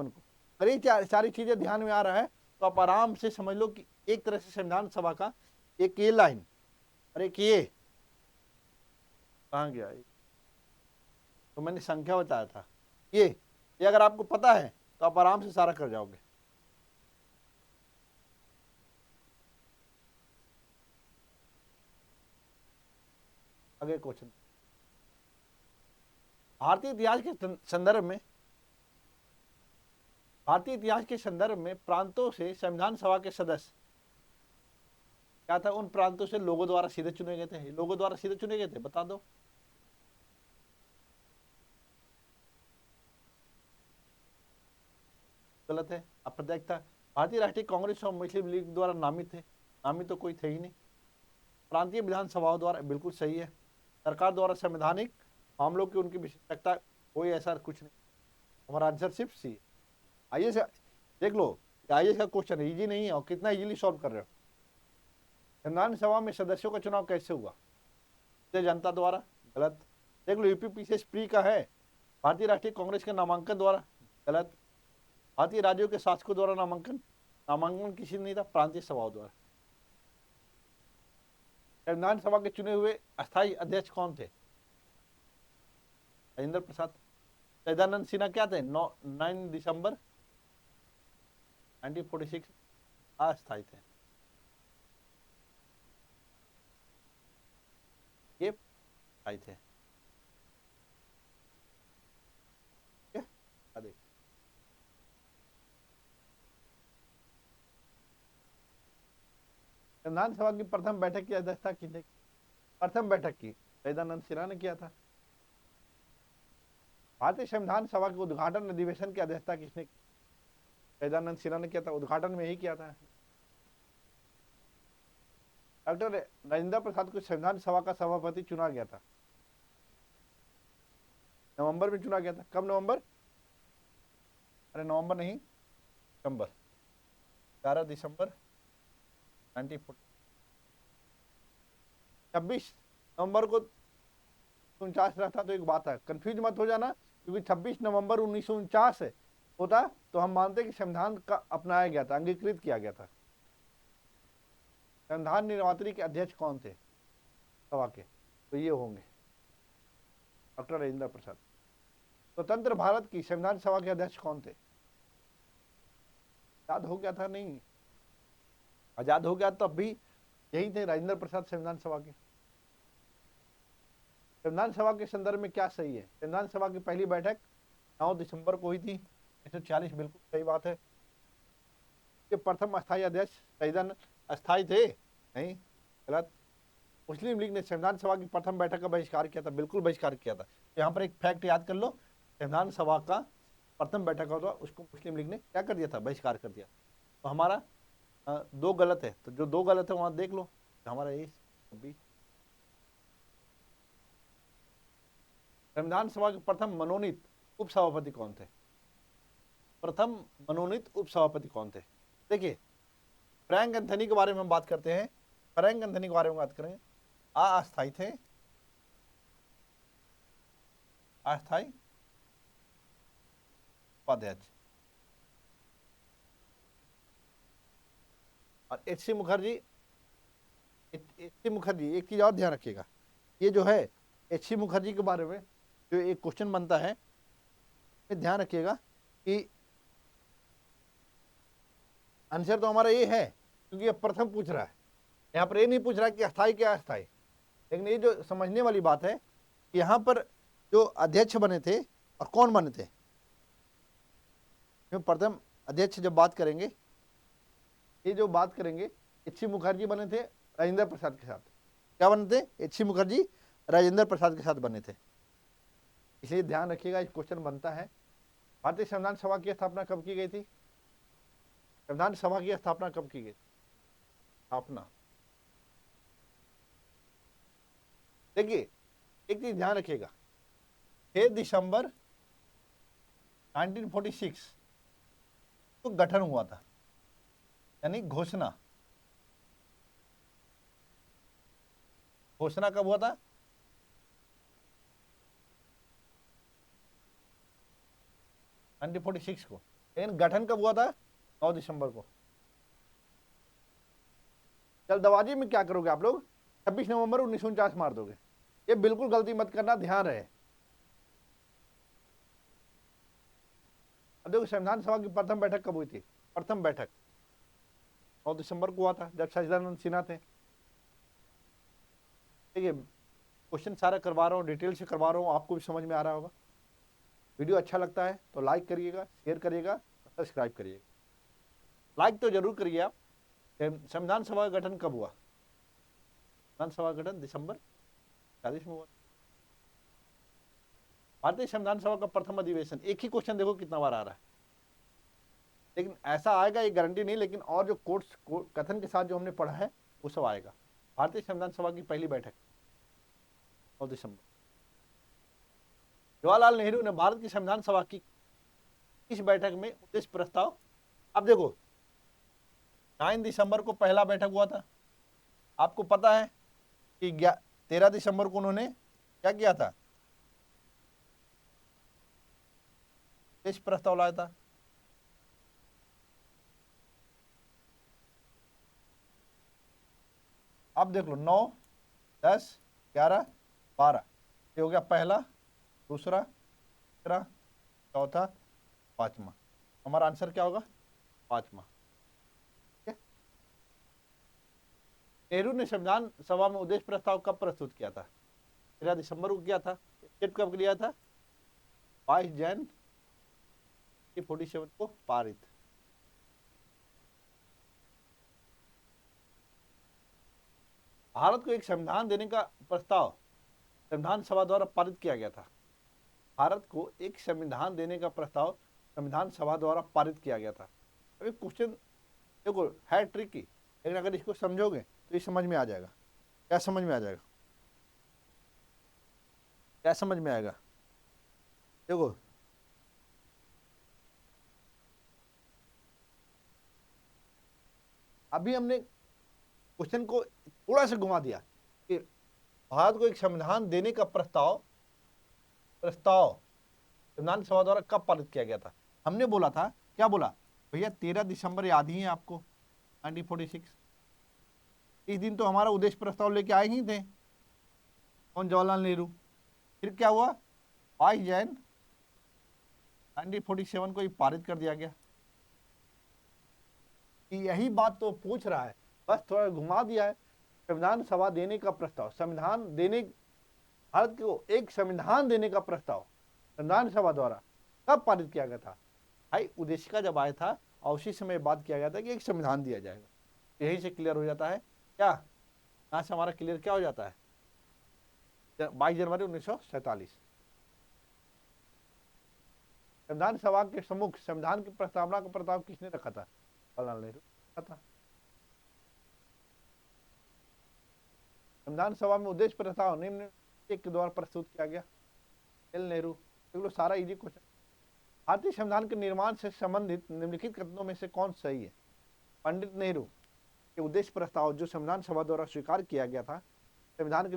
को। अगर ये सारी चीजें ध्यान में आ रहा है तो आप आराम से समझ लो कि एक तरह से संविधान सभा का एक ये लाइन और एक ये कहाँ गया, तो मैंने संख्या बताया था, ये अगर आपको पता है तो आप आराम से सारा कर जाओगे। आगे क्वेश्चन, भारतीय इतिहास के संदर्भ में, भारतीय इतिहास के संदर्भ में प्रांतों से संविधान सभा के सदस्य क्या था? उन प्रांतों से लोगों द्वारा सीधे चुने गए थे। लोगों द्वारा सीधे चुने गए थे, बता दो। गलत है, अप्रत्यक्ष था। भारतीय राष्ट्रीय कांग्रेस और मुस्लिम लीग द्वारा नामित थे। नामित तो कोई थे ही नहीं। प्रांतीय विधानसभाओं द्वारा, बिल्कुल सही है। सरकार द्वारा संवैधानिक मामलों की उनकी विशेषता, कोई ऐसा कुछ नहीं। हमारा आंसर सिर्फ सी। आइए से देख लो, आइए का क्वेश्चन इजी नहीं है और कितना इजीली सॉल्व कर रहे हो। संविधान सभा में सदस्यों का चुनाव कैसे हुआ? जनता द्वारा, गलत। देख लो, यूपीपीसीएस प्री का है, भारतीय राष्ट्रीय कांग्रेस के नामांकन द्वारा, गलत। भारतीय राज्यों के शासकों द्वारा नामांकन, नामांकन किसी ने नहीं था, प्रांतीय सभाओं द्वारा। संविधान सभा के चुने हुए अस्थायी अध्यक्ष कौन थे? राजेंद्र प्रसाद। सैदानंद सिन्हा क्या थे? 9 दिसंबर 1946 अस्थायी थे। ये अस्थायी थे। संविधान सभा की प्रथम बैठक की अध्यक्षता किसने? प्रथम बैठक की सैदानंद सिन्हा ने किया था। भारतीय संविधान सभा के उद्घाटन अधिवेशन की अध्यक्षता किसने? सैदानंद सिन्हा ने किया था। उद्घाटन में ही किया था। डॉक्टर राजेंद्र प्रसाद को संविधान सभा का सभापति चुना गया था। नवंबर में चुना गया था। कब नवंबर? अरे नवंबर नहीं, दिसंबर, 11 दिसंबर 1940। 26 नवंबर को 49 रहता तो एक बात है, कंफ्यूज मत हो जाना, क्योंकि 26 नवंबर 1949 होता तो हम मानते कि संविधान का अपनाया गया था, अंगीकृत किया गया था। संविधान निर्मात्री के अध्यक्ष कौन थे सभा के? तो ये होंगे डॉक्टर राजेंद्र प्रसाद। स्वतंत्र भारत की संविधान सभा के अध्यक्ष कौन थे? याद हो गया था? नहीं, आजाद हो गया तब भी यही थे, राजेंद्र प्रसाद संविधान सभा के। संविधान सभा के संदर्भ में क्या सही है? संविधान सभा की पहली बैठक 9 दिसंबर को हुई थी 1940, बिल्कुल सही बात है। ये प्रथम अस्थायी अध्यक्ष सैदानंद अस्थायी थे? नहीं, गलत। मुस्लिम लीग ने संविधान सभा की प्रथम बैठक का बहिष्कार किया था, बिल्कुल बहिष्कार किया था। यहाँ पर एक फैक्ट याद कर लो, संविधान सभा का प्रथम बैठक होता उसको मुस्लिम लीग ने क्या कर दिया था? बहिष्कार कर दिया। तो हमारा 2 गलत है, तो जो 2 गलत है वहां देख लो, हमारा ये भी। संविधान सभा के प्रथम मनोनीत उपसभापति कौन थे? प्रथम मनोनीत उपसभापति कौन थे? देखिए, फ्रैंक एंथनी के बारे में हम बात करते हैं। फ्रैंक एंथनी के बारे में बात करेंगे। अस्थायी थे, अस्थायी उपाध्यक्ष। और H.C. मुखर्जी, H.C. मुखर्जी, एक चीज और ध्यान रखिएगा, ये जो है H.C. मुखर्जी के बारे में जो एक क्वेश्चन बनता है, ध्यान रखिएगा कि आंसर तो हमारा ये है, क्योंकि ये प्रथम पूछ रहा है। यहाँ पर ये नहीं पूछ रहा कि अस्थायी क्या अस्थायी, लेकिन ये जो समझने वाली बात है, यहाँ पर जो अध्यक्ष बने थे और कौन बने थे, प्रथम अध्यक्ष जब बात करेंगे, ये जो बात करेंगे, H.C. मुखर्जी बने थे राजेंद्र प्रसाद के साथ। क्या बने थे? H.C. मुखर्जी राजेंद्र प्रसाद के साथ बने थे। इसलिए ध्यान रखिएगा, इस क्वेश्चन बनता है। भारतीय संविधान सभा की स्थापना कब की गई थी? संविधान सभा की स्थापना कब की गई? स्थापना, देखिए एक चीज ध्यान रखिएगा, 6 दिसंबर 1946 तो गठन हुआ था, यानी घोषणा। घोषणा कब हुआ था? 1946 को। लेकिन गठन कब हुआ था? 9 दिसंबर को। जल्दबाजी में क्या करोगे आप लोग, 26 नवंबर 1949 मार दोगे। ये बिल्कुल गलती मत करना, ध्यान रहे। अब देखो संविधान सभा की प्रथम बैठक कब हुई थी? प्रथम बैठक 9 दिसंबर को हुआ था, जब सच्चिदानंद सिन्हा थे। देखिए क्वेश्चन सारा करवा रहा हूँ, डिटेल से करवा रहा हूँ, आपको भी समझ में आ रहा होगा। वीडियो अच्छा लगता है तो लाइक करिएगा, शेयर करिएगा, सब्सक्राइब करिएगा। लाइक तो जरूर करिए आप। संविधान सभा का गठन कब हुआ? संविधान सभा का गठन दिसंबर 40 में हुआ। भारतीय संविधान सभा का प्रथम अधिवेशन, एक ही क्वेश्चन देखो कितना बार आ रहा है, लेकिन ऐसा आएगा ये गारंटी नहीं, लेकिन और जो कोर्स कथन के साथ जो हमने पढ़ा है वो सब आएगा। भारतीय संविधान सभा की पहली बैठक 9 दिसंबर। जवाहरलाल नेहरू ने भारत की संविधान सभा की इस बैठक में उद्देश्य प्रस्ताव, अब देखो 9 दिसंबर को पहला बैठक हुआ था। आपको पता है कि 13 दिसंबर को उन्होंने क्या किया था? उद्देश्य प्रस्ताव लाया था। अब देख लो 9, 10, 11, 12, ये हो गया पहला, दूसरा, तीसरा, चौथा, पांचवा। हमारा आंसर क्या होगा? पांचवा। नेहरू ने संविधान सभा में उद्देश्य प्रस्ताव कब प्रस्तुत किया था? 13 दिसंबर को किया था। स्टेट कब लिया था? 22 जनवरी 47 को पारित। भारत को एक संविधान देने का प्रस्ताव संविधान सभा द्वारा पारित किया गया था। भारत को एक संविधान देने का प्रस्ताव संविधान सभा द्वारा पारित किया गया था। अभी क्वेश्चन देखो है ट्रिकी, लेकिन अगर इसको समझोगे तो ये समझ में आ जाएगा। क्या समझ में आ जाएगा? क्या समझ में आएगा? देखो अभी हमने क्वेश्चन को थोड़ा सा घुमा दिया कि भारत को एक संविधान देने का प्रस्ताव संविधान सभा द्वारा कब पारित किया गया था। हमने बोला था, क्या बोला भैया? 13 दिसंबर याद ही है आपको, 1946। इस दिन तो हमारा उद्देश्य प्रस्ताव लेके आए ही थे कौन? जवाहरलाल नेहरू। फिर क्या हुआ? 22 जनवरी 1947 को ये पारित कर दिया गया। यही बात तो पूछ रहा है, बस थोड़ा घुमा दिया है। संविधान सभा देने का प्रस्ताव, संविधान देने, भारत को एक संविधान देने का प्रस्ताव संविधान सभा द्वारा कब पारित किया गया था? भाई उद्देशिका जब आया था और उसी समय बात किया गया था कि एक संविधान दिया जाएगा। यही से क्लियर हो जाता है क्या? यहाँ से हमारा क्लियर क्या हो जाता है? 22 जनवरी 1947। संविधान सभा के सम्मुख संविधान की प्रस्तावना का प्रस्ताव किसने रखा था? जवाहरलाल नेहरू रखा था। संविधान सभा में उद्देश्य प्रस्ताव निम्न के द्वारा प्रस्तुत किया गया। एल नेहरू। देख लो सारा इजी क्वेश्चन। भारतीय संविधान के निर्माण से संबंधित निम्नलिखित कथनों में से कौन सही है? पंडित नेहरू के उद्देश्य प्रस्ताव जो संविधान सभा द्वारा स्वीकार किया गया था, संविधान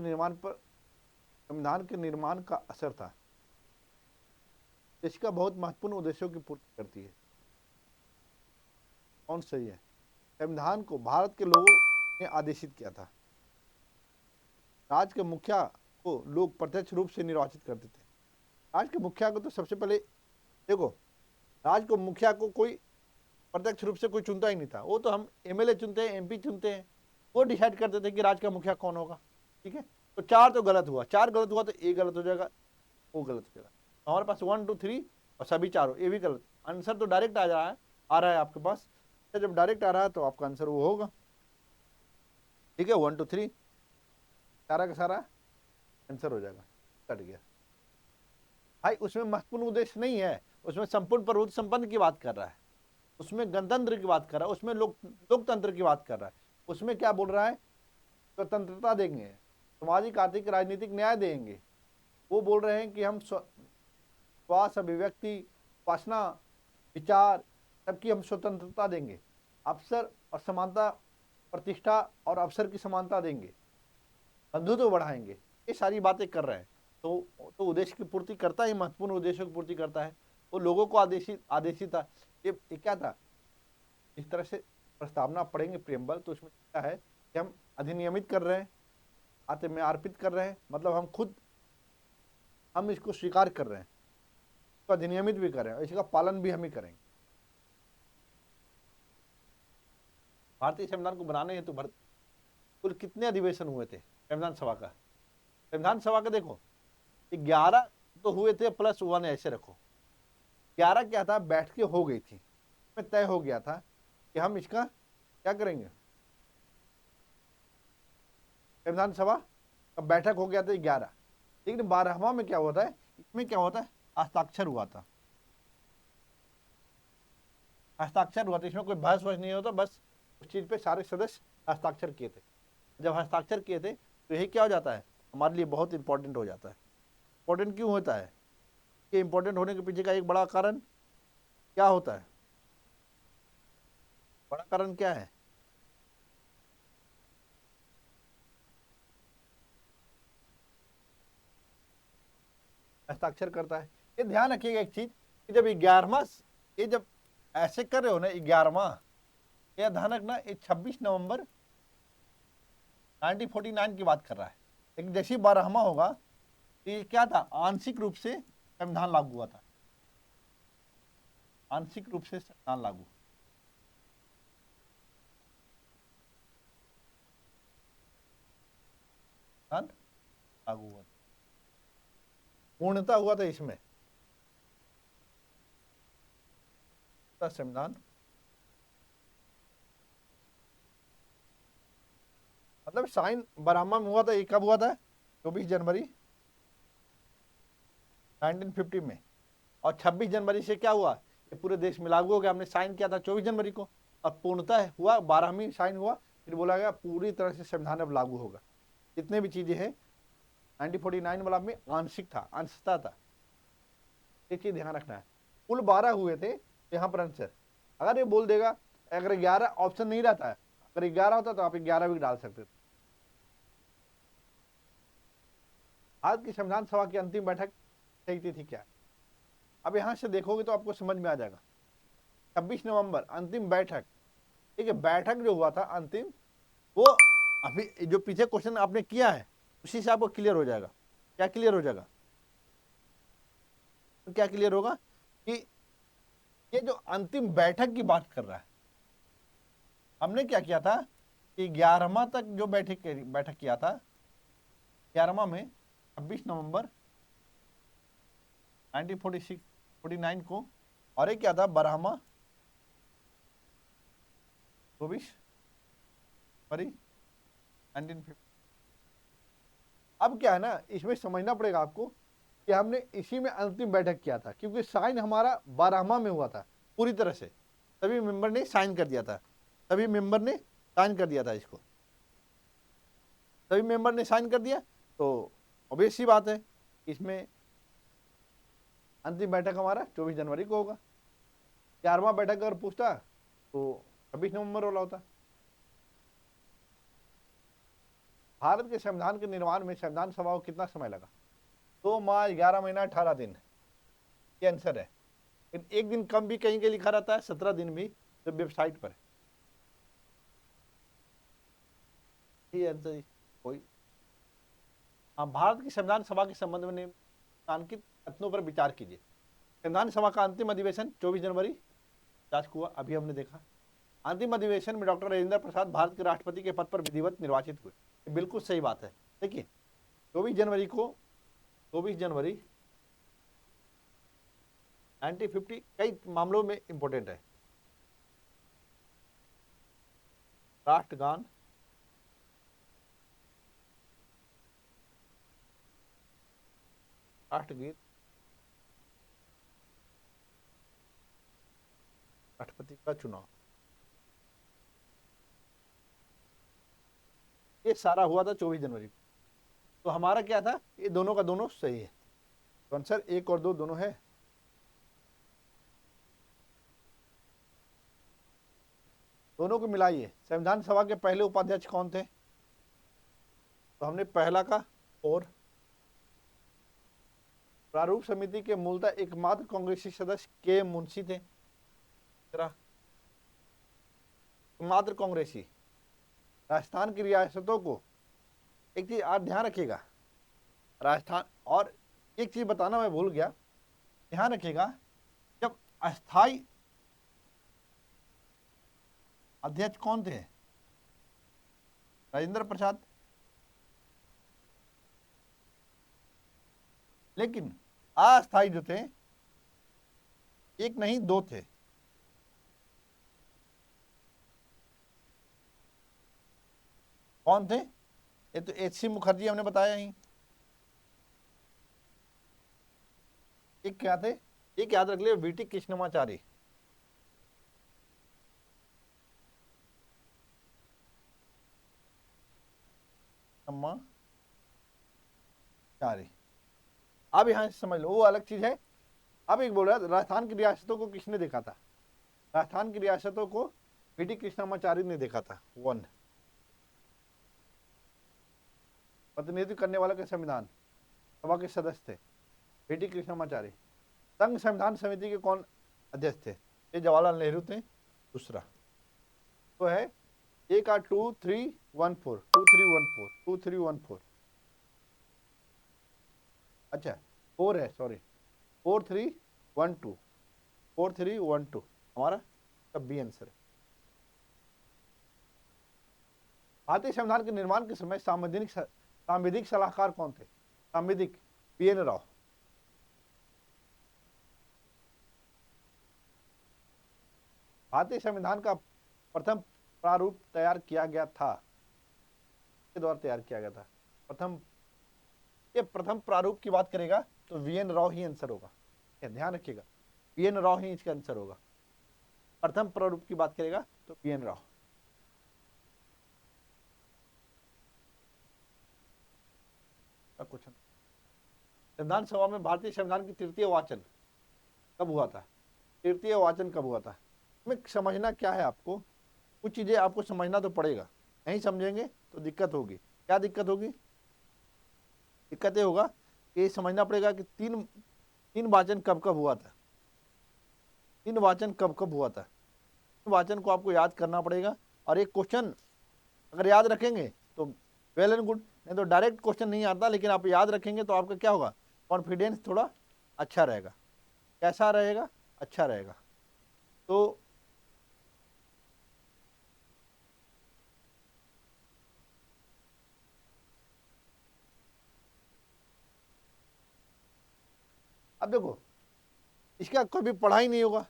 के निर्माण का असर था। इसका बहुत महत्वपूर्ण उद्देश्यों की पूर्ति करती है। कौन सही है? संविधान को भारत के लोगों ने आदेशित किया था। राज्य के मुखिया को लोग प्रत्यक्ष रूप से निर्वाचित करते थे। राज्य के मुखिया को तो सबसे पहले देखो, राज्य को मुखिया को कोई प्रत्यक्ष रूप से कोई चुनता ही नहीं था, वो तो हम एमएलए चुनते हैं, एमपी चुनते हैं, वो डिसाइड करते थे कि राज्य का मुखिया कौन होगा। ठीक है, तो 4 तो गलत हुआ, 4 गलत हुआ तो ए गलत हो जाएगा, वो गलत हो जाएगा। हमारे पास 1, 2, 3 और सभी चारों, ये भी गलत। आंसर तो डायरेक्ट आ रहा है आपके पास। जब डायरेक्ट आ रहा है तो आपका आंसर वो होगा। ठीक है, 1, 2, 3 सारा का सारा आंसर हो जाएगा, कट गया। भाई उसमें महत्वपूर्ण उद्देश्य नहीं है, उसमें संपूर्ण प्रभुत्व संपन्न की बात कर रहा है, उसमें गणतंत्र की बात कर रहा है, उसमें लोकतंत्र की बात कर रहा है। उसमें क्या बोल रहा है? स्वतंत्रता देंगे, सामाजिक आर्थिक राजनीतिक न्याय देंगे। वो बोल रहे हैं कि हम श्वास अभिव्यक्ति उपासना विचार सबकी हम स्वतंत्रता देंगे, अवसर और समानता, प्रतिष्ठा और अवसर की समानता देंगे, बंधुत्व बढ़ाएंगे। ये सारी बातें कर रहे हैं। तो उद्देश्य की पूर्ति करता है, महत्वपूर्ण उद्देश्यों की पूर्ति करता है। वो लोगों को आदेशित आदेशित था। ये क्या था? इस तरह से प्रस्तावना पढ़ेंगे प्रियम्बल, तो उसमें क्या है कि हम अधिनियमित कर रहे हैं, आत्म अर्पित कर रहे हैं, मतलब हम खुद हम इसको स्वीकार कर रहे हैं, इसको अधिनियमित भी कर रहे हैं, इसका पालन भी हम ही करेंगे। भारतीय संविधान को बनाने हेतु कुल कितने अधिवेशन हुए थे संविधान सभा का? संविधान सभा का देखो 11 तो हुए थे प्लस 1, ऐसे रखो 11 क्या था, बैठ के हो गई थी, में तय हो गया था कि हम इसका क्या करेंगे। संविधान सभा का बैठक हो गया था 11, लेकिन 12वां में क्या होता है, इसमें क्या होता है, हस्ताक्षर हुआ था। हस्ताक्षर हुआ था, इसमें कोई बहस वहस नहीं होता, बस उस चीज पे सारे सदस्य हस्ताक्षर किए थे। जब हस्ताक्षर किए थे तो यही क्या हो जाता है, हमारे लिए बहुत इंपॉर्टेंट हो जाता है। इंपॉर्टेंट क्यों होता है? कि इंपॉर्टेंट होने के पीछे का एक बड़ा कारण क्या होता है? बड़ा कारण क्या है? हस्ताक्षर करता है। ये ध्यान रखिएगा एक चीज कि जब 11वां, ये जब ऐसे कर रहे हो ना 11वां, ये ध्यान रखना, ये 26 नवंबर 1949 की बात कर रहा है। लेकिन जैसे ही 12वां होगा तो ये क्या था, आंशिक रूप से संविधान लागू हुआ था, आंशिक रूप से संविधान लागू लागू हुआ था, पूर्णता हुआ था इसमें संविधान, मतलब साइन 12वां में हुआ था। ये कब हुआ था? 24 जनवरी 1950 में। और 26 जनवरी से क्या हुआ, ये पूरे देश में लागू हो गया। हमने साइन किया था 24 जनवरी को, अब पूर्णतः हुआ 12वीं साइन हुआ, फिर बोला गया पूरी तरह से संविधान अब लागू होगा। जितने भी चीजें हैं 1949 वाला में आंशिक था, अंशता था, ये चीज ध्यान रखना है। कुल 12 हुए थे, यहाँ पर आंसर अगर ये बोल देगा, अगर 11 ऑप्शन नहीं रहता है, अगर 11 होता तो आप 11 भी डाल सकते थे। आज की संविधान सभा की अंतिम बैठक सही तिथि क्या है? अब यहां से देखोगे तो आपको समझ में आ जाएगा। 26 नवंबर अंतिम बैठक। ठीक है, बैठक जो हुआ था अंतिम, वो अभी जो पीछे क्वेश्चन आपने किया है उसी से आपको क्लियर हो जाएगा। क्या क्लियर हो जाएगा? तो क्या क्लियर होगा कि ये जो अंतिम बैठक की बात कर रहा है, हमने क्या किया था कि 11वां तक जो बैठक किया था, 11वां में 26 नवंबर 1949 को, और एक क्या था 12वां 24 फरवरी 1950। अब क्या है ना, इसमें समझना पड़ेगा आपको कि हमने इसी में अंतिम बैठक किया था, क्योंकि साइन हमारा 12वां में हुआ था पूरी तरह से, सभी मेंबर ने साइन कर दिया था, सभी मेंबर ने साइन कर दिया था इसको, सभी मेंबर ने साइन कर दिया, तो ऑब्वियस सी बात है इसमें अंतिम बैठक हमारा 24 जनवरी को होगा। 11वां बैठक अगर पूछता तो 26 नवंबर वाला होता। भारत के संविधान के निर्माण में संविधान सभा को कितना समय लगा? 2 माह 11 महीना 18 दिन, ये आंसर है। एक दिन कम भी कहीं के लिखा रहता है, 17 दिन भी जो वेबसाइट पर है, ये आंसर कोई। हाँ, भारत की संविधान सभा के संबंध में निम्नलिखित कथनों पर विचार कीजिए। संविधान सभा का अंतिम अधिवेशन 24 जनवरी 50 को हुआ, अभी हमने देखा। अंतिम अधिवेशन में डॉक्टर राजेंद्र प्रसाद भारत के राष्ट्रपति के पद पर विधिवत निर्वाचित हुए, बिल्कुल सही बात है। देखिए 24 जनवरी को, 24 जनवरी 1950 कई मामलों में इंपॉर्टेंट है। राष्ट्रगान, राष्ट्रगीत, राष्ट्रपति का चुनाव, ये सारा हुआ था 24 जनवरी को। तो हमारा क्या था, ये दोनों का दोनों सही है, तो आंसर 1 और 2 दोनों है। दोनों को मिलाइए। संविधान सभा के पहले उपाध्यक्ष कौन थे? तो हमने पहला का और प्रारूप समिति के मूलतः एकमात्र कांग्रेसी सदस्य के मुंशी थे। एकमात्र कांग्रेसी। राजस्थान की रियासतों को, एक चीज आप ध्यान रखिएगा, राजस्थान, और एक चीज बताना मैं भूल गया, ध्यान रखिएगा, जब अस्थाई अध्यक्ष कौन थे? राजेंद्र प्रसाद। लेकिन अस्थाई जो थे, एक नहीं 2 थे। कौन थे? ये तो एच.सी. मुखर्जी हमने बताया ही। एक क्या थे? एक याद रख लियो, वी.टी. कृष्णमाचारी। चारी। अब यहां से समझ लो, वो अलग चीज है। अब एक बोल रहा है, राजस्थान की रियासतों को किसने देखा था? राजस्थान की रियासतों को वी.टी. कृष्णमाचारी ने देखा था। 1 प्रतिनिधित्व करने वाला के संविधान सभा के सदस्य थे वी.टी. कृष्णमाचारी। संघ संविधान समिति के कौन अध्यक्ष थे? ये जवाहरलाल नेहरू थे। दूसरा तो है 1 8 2 3 1 4 2 3 1 4 अच्छा 4 है, सॉरी 4 3 1 2 4 3 1 2 हमारा सब बी आंसर है। भारतीय संविधान के निर्माण के समय सांविधिक सलाहकार कौन थे? सांविधिक पी.एन. राव। भारतीय संविधान का प्रथम प्रारूप तैयार किया गया था, के द्वारा तैयार किया गया था। प्रथम प्रारूप की बात करेगा तो वी.एन. राव ही आंसर होगा, ध्यान रखिएगा, वी.एन. राव ही इसका आंसर होगा। प्रथम प्रारूप की बात करेगा तो वी.एन. राव। क्वेश्चन, संविधान सभा में भारतीय संविधान की तृतीय वाचन कब हुआ था? तृतीय वाचन कब हुआ था? में समझना क्या है, आपको कुछ चीजें आपको समझना तो पड़ेगा, नहीं समझेंगे तो दिक्कत होगी। क्या दिक्कत होगी? दिक्कत ये होगा कि समझना पड़ेगा कि तीन वाचन कब कब हुआ था। 3 वाचन कब कब हुआ था, वाचन को आपको याद करना पड़ेगा। और एक क्वेश्चन अगर याद रखेंगे तो वेल एंड गुड, नहीं तो डायरेक्ट क्वेश्चन नहीं आता, लेकिन आप याद रखेंगे तो आपका क्या होगा, कॉन्फिडेंस थोड़ा अच्छा रहेगा। कैसा रहेगा? अच्छा रहेगा। तो अब देखो, इसका कभी पढ़ा ही नहीं होगा,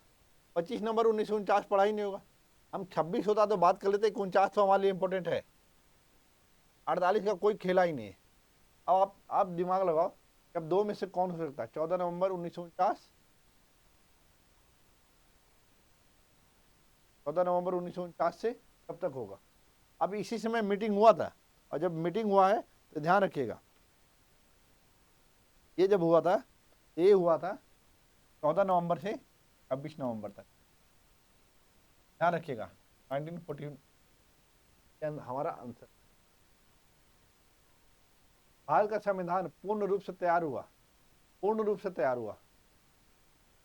25 नंबर 1949 पढ़ा ही नहीं होगा। हम 26 होता तो बात कर लेते, 49 तो हमारे लिए इंपॉर्टेंट है, 48 का कोई खेला ही नहीं है। अब आप दिमाग लगाओ, अब 2 में से कौन हो सकता है? 14 नवंबर 1949, 14 नवंबर 1949 से कब तक होगा? अब इसी समय मीटिंग हुआ था, और जब मीटिंग हुआ है तो ध्यान रखिएगा, ये जब हुआ था, ये हुआ था 14 नवंबर से 26 नवंबर तक। ध्यान रखिएगा 1914 हमारा आंसर। भारत का संविधान पूर्ण रूप से तैयार हुआ, पूर्ण रूप से तैयार हुआ,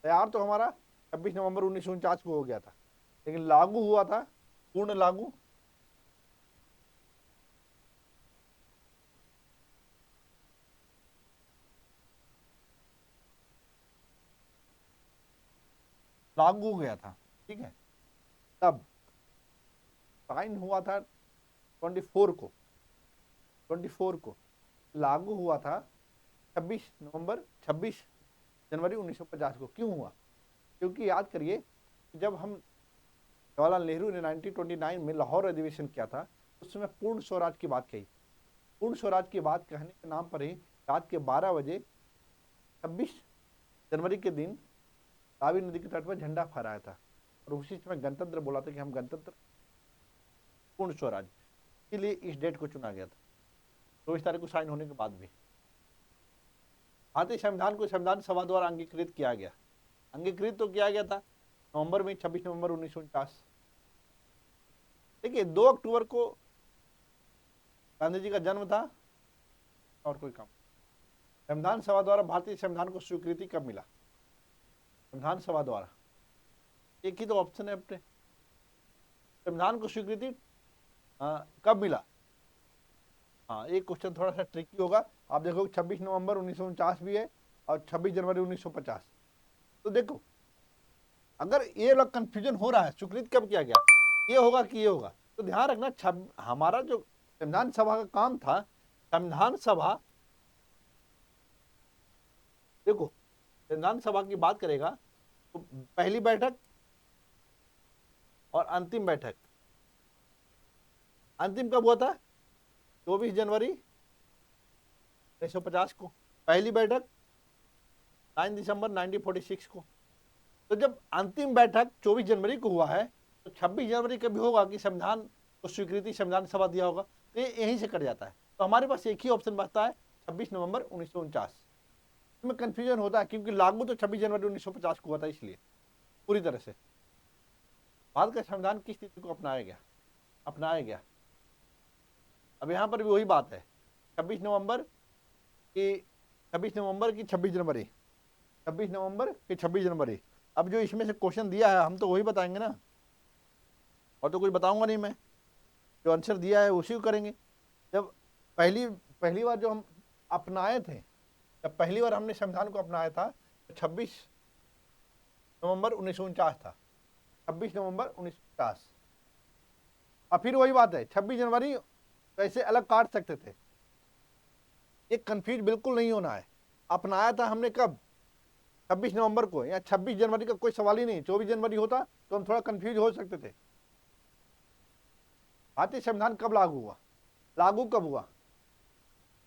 तैयार तो हमारा 26 नवंबर 1949 को हो गया था, लेकिन लागू हुआ था, पूर्ण लागू लागू हो गया था, ठीक है। तब साइन हुआ था 24 को लागू हुआ था 26 जनवरी 1950 को। क्यों हुआ? क्योंकि याद करिए, जब हम जवाहरलाल नेहरू ने 1929 में लाहौर अधिवेशन किया था, उस समय पूर्ण स्वराज की बात कही। पूर्ण स्वराज की बात कहने के नाम पर ही रात के 12 बजे 26 जनवरी के दिन रावी नदी के तट पर झंडा फहराया था। और उसी समय गणतंत्र बोला था कि हम गणतंत्र पूर्ण स्वराज, इसलिए इस डेट को चुना गया था 24 तारीख को साइन होने के बाद भी। भारतीय संविधान को संविधान सभा द्वारा अंगीकृत किया गया। अंगीकृत तो किया गया था नवंबर में, 26 नवंबर 1949। देखिए 2 अक्टूबर को गांधी जी का जन्म था और कोई काम। संविधान सभा द्वारा भारतीय संविधान को स्वीकृति कब मिला? संविधान सभा द्वारा, एक ही तो ऑप्शन है अपने, संविधान को स्वीकृति कब मिला? हाँ, एक क्वेश्चन थोड़ा सा ट्रिकी होगा। आप देखो 26 नवंबर 1949 भी है और 26 जनवरी 1950। तो देखो अगर ये लोग कंफ्यूजन हो रहा है स्वीकृत कब किया गया, ये होगा कि ये होगा, तो ध्यान रखना हमारा जो संविधान सभा का काम था, संविधान सभा, देखो संविधान सभा की बात करेगा तो पहली बैठक और अंतिम बैठक, अंतिम कब हुआ था? 24 जनवरी 1950 को। पहली बैठक 9 दिसंबर 1946 को। तो जब अंतिम बैठक 24 जनवरी को हुआ है तो 26 जनवरी कभी होगा कि संविधान को स्वीकृति संविधान सभा दिया होगा, तो ये यहीं से कट जाता है। तो हमारे पास एक ही ऑप्शन बचता है 26 नवंबर 1949। में कंफ्यूजन होता है क्योंकि लागू तो 26 जनवरी 1950 को हुआ था, इसलिए पूरी तरह से भारत का संविधान किस तिथि को अपनाया गया। अब यहाँ पर भी वही बात है, 26 नवंबर की 26 नवंबर की 26 जनवरी, 26 नवंबर की 26 जनवरी। अब जो इसमें से क्वेश्चन दिया है हम तो वही बताएंगे ना, और तो कुछ बताऊंगा नहीं मैं, जो आंसर दिया है उसी को करेंगे। जब पहली बार जो हम अपनाए थे, जब पहली बार हमने संविधान को अपनाया था तो 26 नवंबर 1949 था, 26 नवंबर 1950। और फिर वही बात है 26 जनवरी कैसे अलग काट सकते थे, ये कंफ्यूज बिल्कुल नहीं होना है। अपनाया था हमने कब? 26 नवंबर को, या 26 जनवरी का कोई सवाल ही नहीं। 24 जनवरी होता तो हम थोड़ा कंफ्यूज हो सकते थे। भारतीय संविधान कब लागू हुआ? लागू कब हुआ?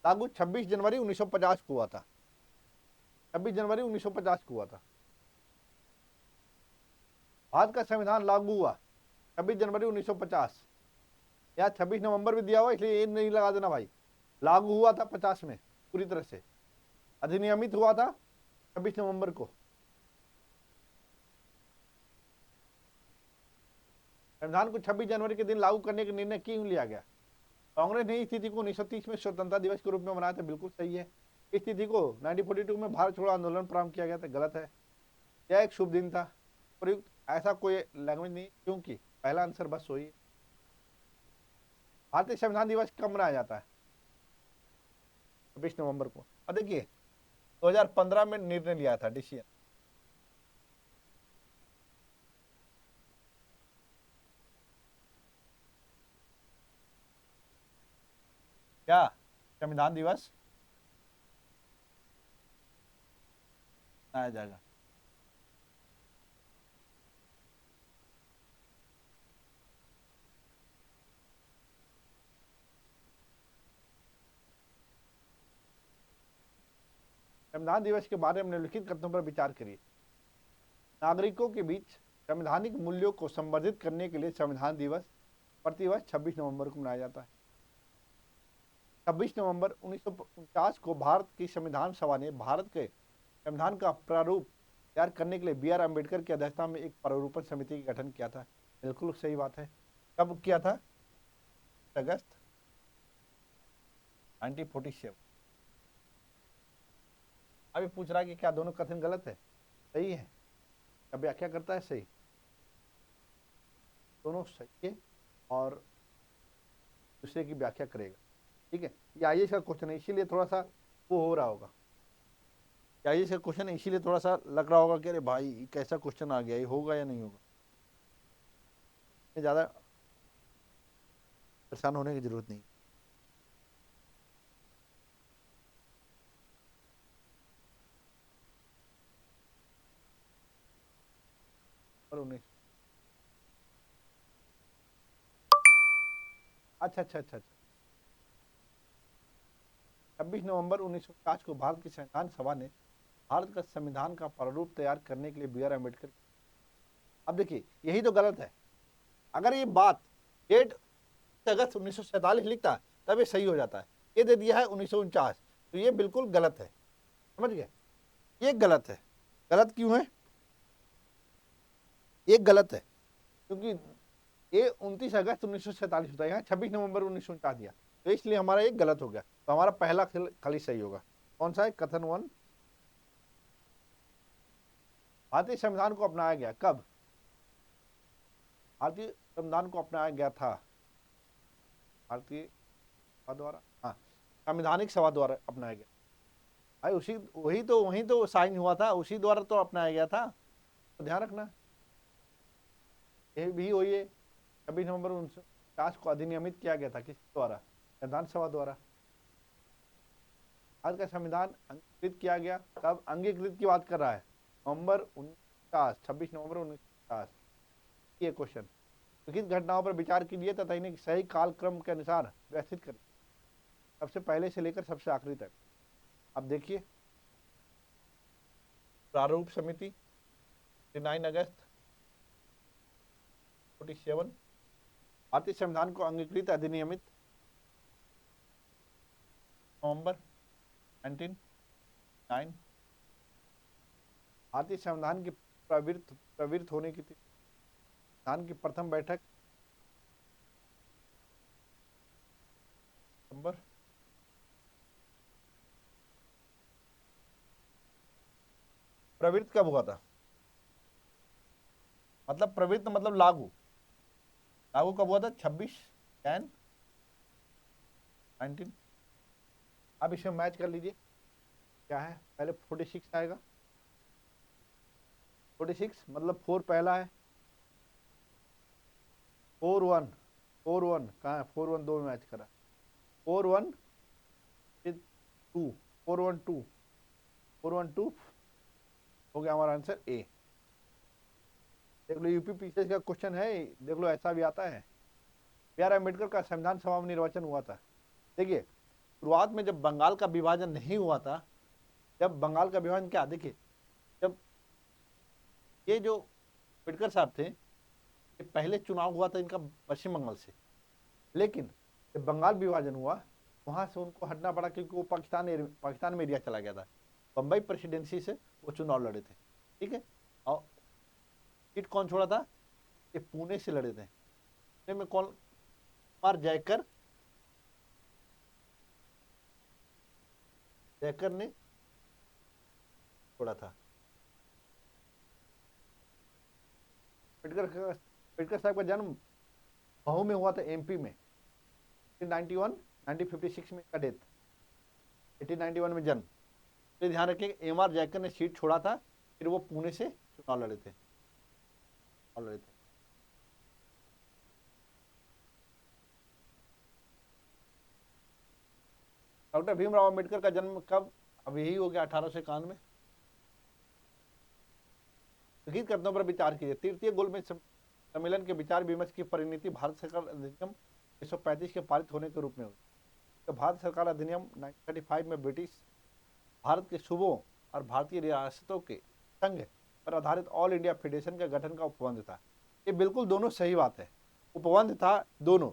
लागू 26 जनवरी 1950 को हुआ था, 26 जनवरी 1950 को हुआ था। भारत का संविधान लागू हुआ 26 जनवरी 1950। या 26 नवंबर भी दिया हुआ, इसलिए ये नहीं लगा देना भाई। लागू हुआ था 50 में पूरी तरह से, अधिनियमित हुआ था 26 नवंबर को। संविधान को 26 जनवरी के दिन लागू करने का निर्णय क्यों लिया गया? कांग्रेस ने इस तिथि को 1930 में स्वतंत्रता दिवस के रूप में मनाया था, बिल्कुल सही है। इस तिथि को 1942 में भारत छोड़ो आंदोलन प्रारंभ किया गया था, गलत है। यह एक शुभ दिन था, प्रयुक्त ऐसा कोई लैंग्वेज नहीं, क्योंकि पहला आंसर बस वही है। भारतीय संविधान दिवस कब मनाया जाता है? 26 नवंबर को। और देखिए 2015 में निर्णय लिया था, डिसीजन। क्या संविधान दिवस मनाया जाएगा? संविधान दिवस के बारे में निम्नलिखित कथनों पर विचार करिए। नागरिकों के बीच संवैधानिक मूल्यों को संवर्धित करने के लिए संविधान दिवस प्रतिवर्ष 26 नवंबर को मनाया जाता है। 26 नवंबर 1949 को भारत की संविधान सभा ने भारत के संविधान का प्रारूप तैयार करने के लिए बी आर अम्बेडकर की अध्यक्षता में एक प्रारूपण समिति का गठन किया था। बिल्कुल सही बात है। कब किया था? अगस्त 1947। अभी पूछ रहा है कि क्या दोनों कथन गलत है? सही है। क्या व्याख्या करता है? सही, दोनों सही है और दूसरे की व्याख्या करेगा। ठीक है, ये आईएएस का क्वेश्चन है, इसीलिए थोड़ा सा वो हो रहा होगा। आईएएस का क्वेश्चन है, इसीलिए थोड़ा सा लग रहा होगा कि अरे भाई कैसा क्वेश्चन आ गया, ये होगा या नहीं होगा। ज्यादा परेशान होने की जरूरत नहीं। और 19, अच्छा अच्छा अच्छा अच्छा, 26 नवंबर 1950 को भारत की संविधान सभा ने भारत का संविधान का प्रारूप तैयार करने के लिए बी आर अम्बेडकर अब देखिए यही तो गलत है। अगर ये बात डेट अगस्त 1947 लिखता तब ये सही हो जाता है, ये दे दिया है 1949, तो ये बिल्कुल गलत है। समझ गए, ये गलत है। गलत क्यों है? ये गलत है क्योंकि ये 29 अगस्त 1947 होता है, यहाँ 26 नवंबर 1949 दिया, तो इसलिए हमारा ये गलत हो गया। तो हमारा पहला खाली सही होगा। कौन सा है? कथन 1। भारतीय संविधान को अपनाया गया कब? भारतीय संविधान को अपनाया गया था भारतीय सभा द्वारा, हाँ, संवैधानिक सभा द्वारा अपनाया गया। भाई उसी वही तो साइन हुआ था, उसी द्वारा तो अपनाया गया था, तो ध्यान रखना। ये भी वही है, 26 नवंबर 1950 को अधिनियमित किया गया था, किस द्वारा? संविधान सभा द्वारा। आज का संविधान अंगीकृत किया गया कब? अंगीकृत की बात कर रहा है, नवंबर 1950, 26 नवंबर 1950। ये क्वेश्चन, तो किस घटनाओं पर विचार कीजिए तथा इन्हें सही कालक्रम के अनुसार व्यवस्थित करें, सबसे पहले से लेकर सबसे आखिरी तक। अब देखिए, प्रारूप समिति 9 अगस्त 47, भारतीय संविधान को अंगीकृत अधिनियमित नवंबर 1909, भारतीय संविधान की प्रवृत्त होने की संविधान की प्रथम बैठक नवंबर, प्रवृत्त कब हुआ था? मतलब प्रवृत्त मतलब लागू, लागू कब हुआ था? 26 जनवरी 19। अब इसमें मैच कर लीजिए, क्या है? पहले 46 आएगा, 46 मतलब 4 पहला है, 4-1, 4-1 कहाँ है? 4-1 दो में मैच करा, 4-1 2, 4-1-2, 4-1-2 हो गया हमारा आंसर ए। देख लो यूपी पीसीएस का क्वेश्चन है, देख लो ऐसा भी आता है। बी आर अम्बेडकर का संविधान सभा में निर्वाचन हुआ था। देखिए शुरुआत में जब बंगाल का विभाजन नहीं हुआ था, जब बंगाल का विभाजन क्या, देखिए जब ये जो अम्बेडकर साहब थे, ये पहले चुनाव हुआ था इनका पश्चिम बंगाल से, लेकिन जब बंगाल विभाजन हुआ वहां से उनको हटना पड़ा क्योंकि वो पाकिस्तान में एरिया चला गया था। बम्बई प्रेसिडेंसी से वो चुनाव लड़े थे, ठीक है। और सीट कौन छोड़ा था? ये पुणे से लड़े थे। पुणे में कौन? कुमार जयकर ने छोड़ा था। अम्बेडकर साहब का जन्म महू में हुआ था, एमपी में, 1991, 1956 में का डेथ, 1891 में जन्म। तो ध्यान रखिए एम आर जयकर ने सीट छोड़ा था, फिर वो पुणे से चुनाव लड़े थे, डॉक्टर भीमराव अम्बेडकर का जन्म कब? अब यही हो गया 1891। गीत करतों पर विचार कीजिए। तृतीय गोलमेज सम्मेलन के विचार विमर्श की परिणति भारत सरकार अधिनियम 1935 के पारित होने के रूप में हुई। तो भारत सरकार अधिनियम 1935 में ब्रिटिश भारत के सूबों और भारतीय रियासतों के संघ पर आधारित ऑल इंडिया फेडरेशन के गठन का उपबंध था। ये बिल्कुल दोनों सही बात है, उपबंध था दोनों,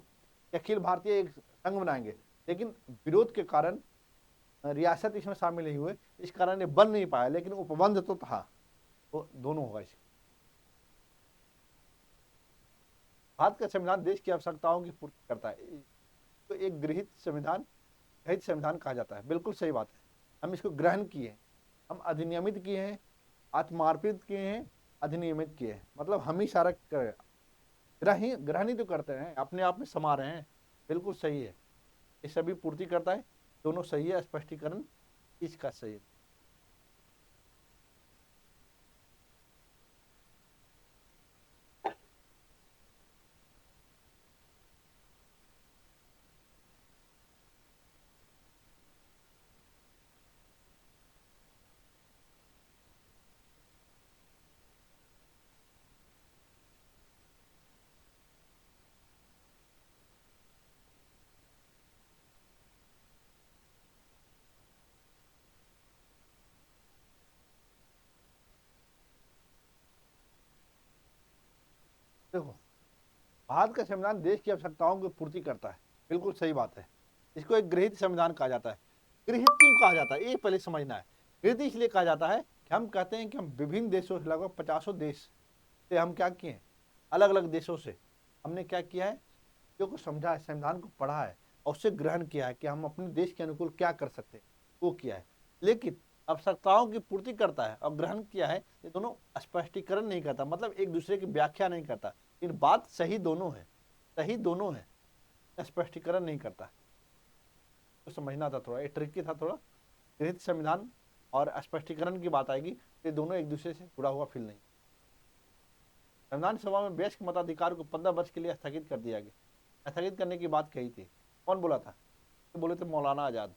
अखिल भारतीय एक संघ बनाएंगे, लेकिन विरोध के कारण रियासत इसमें शामिल नहीं हुए, इस कारण ये बन नहीं पाया, लेकिन उपबंध तो था, तो दोनों होगा इसमें। भारत का संविधान देश की आवश्यकताओं की पूर्ति करता है, तो एक गृहीत संविधान कहा जाता है। बिल्कुल सही बात है, हम इसको ग्रहण किए, हम अधिनियमित किए हैं, आत्मार्पित किए हैं, अधिनियमित किए हैं, मतलब हम ही सारा ग्रहण ही तो करते हैं, अपने आप में समा रहे हैं। बिल्कुल सही है, ये सभी पूर्ति करता है, दोनों सही है। स्पष्टीकरण इसका सही है। भारत का संविधान देश की आवश्यकताओं की पूर्ति करता है, बिल्कुल सही बात है। इसको एक गृहीत संविधान कहा जाता है। गृहीत क्यों कहा जाता है, ये पहले समझना है। गृहीत इसलिए कहा जाता है कि हम कहते हैं कि हम विभिन्न देशों से, लगभग 50 देश से हम क्या किए हैं, अलग अलग देशों से हमने क्या किया है, जो को समझा है, संविधान को पढ़ा है और उससे ग्रहण किया है कि हम अपने देश के अनुकूल क्या कर सकते हैं, वो किया है। लेकिन आवश्यकताओं की पूर्ति करता है और ग्रहण किया है, ये दोनों स्पष्टीकरण नहीं करता, मतलब एक दूसरे की व्याख्या नहीं करता। लेकिन बात सही दोनों है, सही दोनों है, स्पष्टीकरण नहीं करता। तो समझना था, थोड़ा ये ट्रिकी था थोड़ा। गृहीत संविधान और स्पष्टीकरण की बात आएगी, ये दोनों एक दूसरे से जुड़ा हुआ फील नहीं। संविधान सभा में वयस्क मताधिकार को 15 वर्ष के लिए स्थगित कर दिया गया। स्थगित करने की बात कही थी, कौन बोला था? तो बोले थे मौलाना आजाद।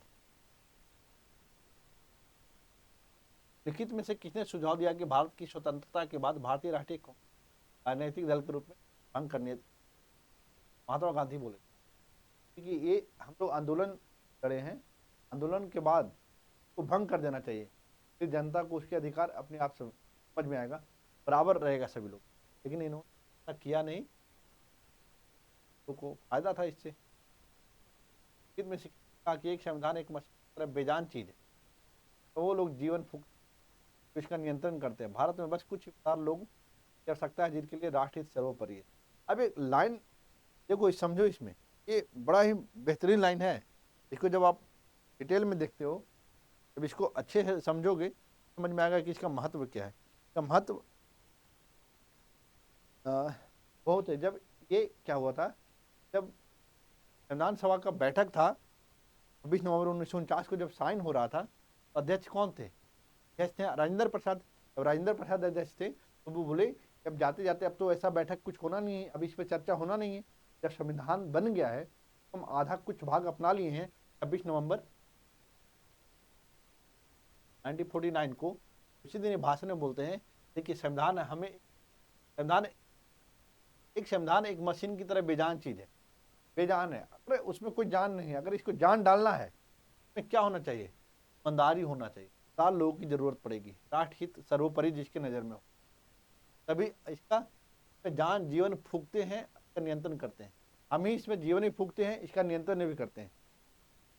लिखित में से किसने सुझाव दिया कि भारत की स्वतंत्रता के बाद भारतीय राष्ट्रीय राजनीतिक दल के रूप में भंग करने? महात्मा गांधी बोले कि ये हम लोग आंदोलन करे हैं, आंदोलन के बाद को भंग कर देना चाहिए, फिर जनता को उसके अधिकार अपने आप समझ में आएगा, बराबर रहेगा सभी लोग। लेकिन इन्होंने किया नहीं, तो को फायदा था इससे। में से कहा कि एक संविधान एक मशीन बेजान चीज है, तो वो लोग जीवन फूक इसका नियंत्रण करते हैं। भारत में बस कुछ लोग कर सकता है जिनके लिए राष्ट्रहित सर्वोपरि है। अब एक लाइन देखो, समझो, इसमें ये बड़ा ही बेहतरीन लाइन है। इसको जब आप डिटेल में देखते हो, जब इसको अच्छे से समझोगे, समझ में आएगा कि इसका महत्व क्या है। इसका महत्व बहुत है। जब ये क्या हुआ था, जब संविधान सभा का बैठक था 26 नवंबर 1949 को, जब साइन हो रहा था, अध्यक्ष कौन थे? अध्यक्ष थे राजेंद्र प्रसाद। जब राजेंद्र प्रसाद अध्यक्ष थे, तो वो बोले जब जाते जाते अब तो ऐसा बैठक कुछ होना नहीं है, अब इस पर चर्चा होना नहीं है, जब संविधान बन गया है, हम आधा कुछ भाग अपना लिए हैं 26 नवंबर 1949 को, उसी दिन भाषण में बोलते हैं, देखिए संविधान हमें, संविधान एक मशीन की तरह बेजान चीज है, बेजान है। अगर उसमें कोई जान नहीं है, अगर इसको जान डालना है, इसमें क्या होना चाहिए? ईमानदारी होना चाहिए। 4 लोगों की जरूरत पड़ेगी, राष्ट्रहित सर्वोपरि जिसके नजर में हो, तभी इसका जान जीवन फूकते हैं, इसका नियंत्रण करते हैं। हम ही इसमें जीवन ही फूकते हैं, इसका नियंत्रण भी करते हैं।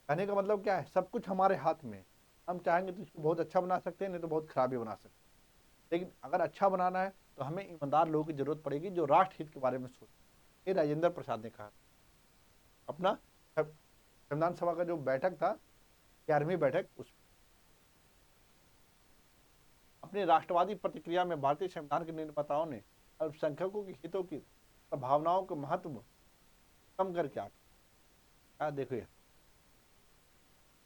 कहने का मतलब क्या है, सब कुछ हमारे हाथ में। हम चाहेंगे तो इसको बहुत अच्छा बना सकते हैं, नहीं तो बहुत खराब भी बना सकते हैं। लेकिन अगर अच्छा बनाना है तो हमें ईमानदार लोगों की जरूरत पड़ेगी जो राष्ट्रहित के बारे में सोचे। ये राजेंद्र प्रसाद ने कहा। अपना संविधान सभा का जो बैठक था, 11वीं बैठक, उस अपनी राष्ट्रवादी प्रतिक्रिया में भारतीय संविधान के निर्माताओं ने अल्पसंख्यकों के हितों की भावनाओं के महत्व कम करके क्या देखो, ये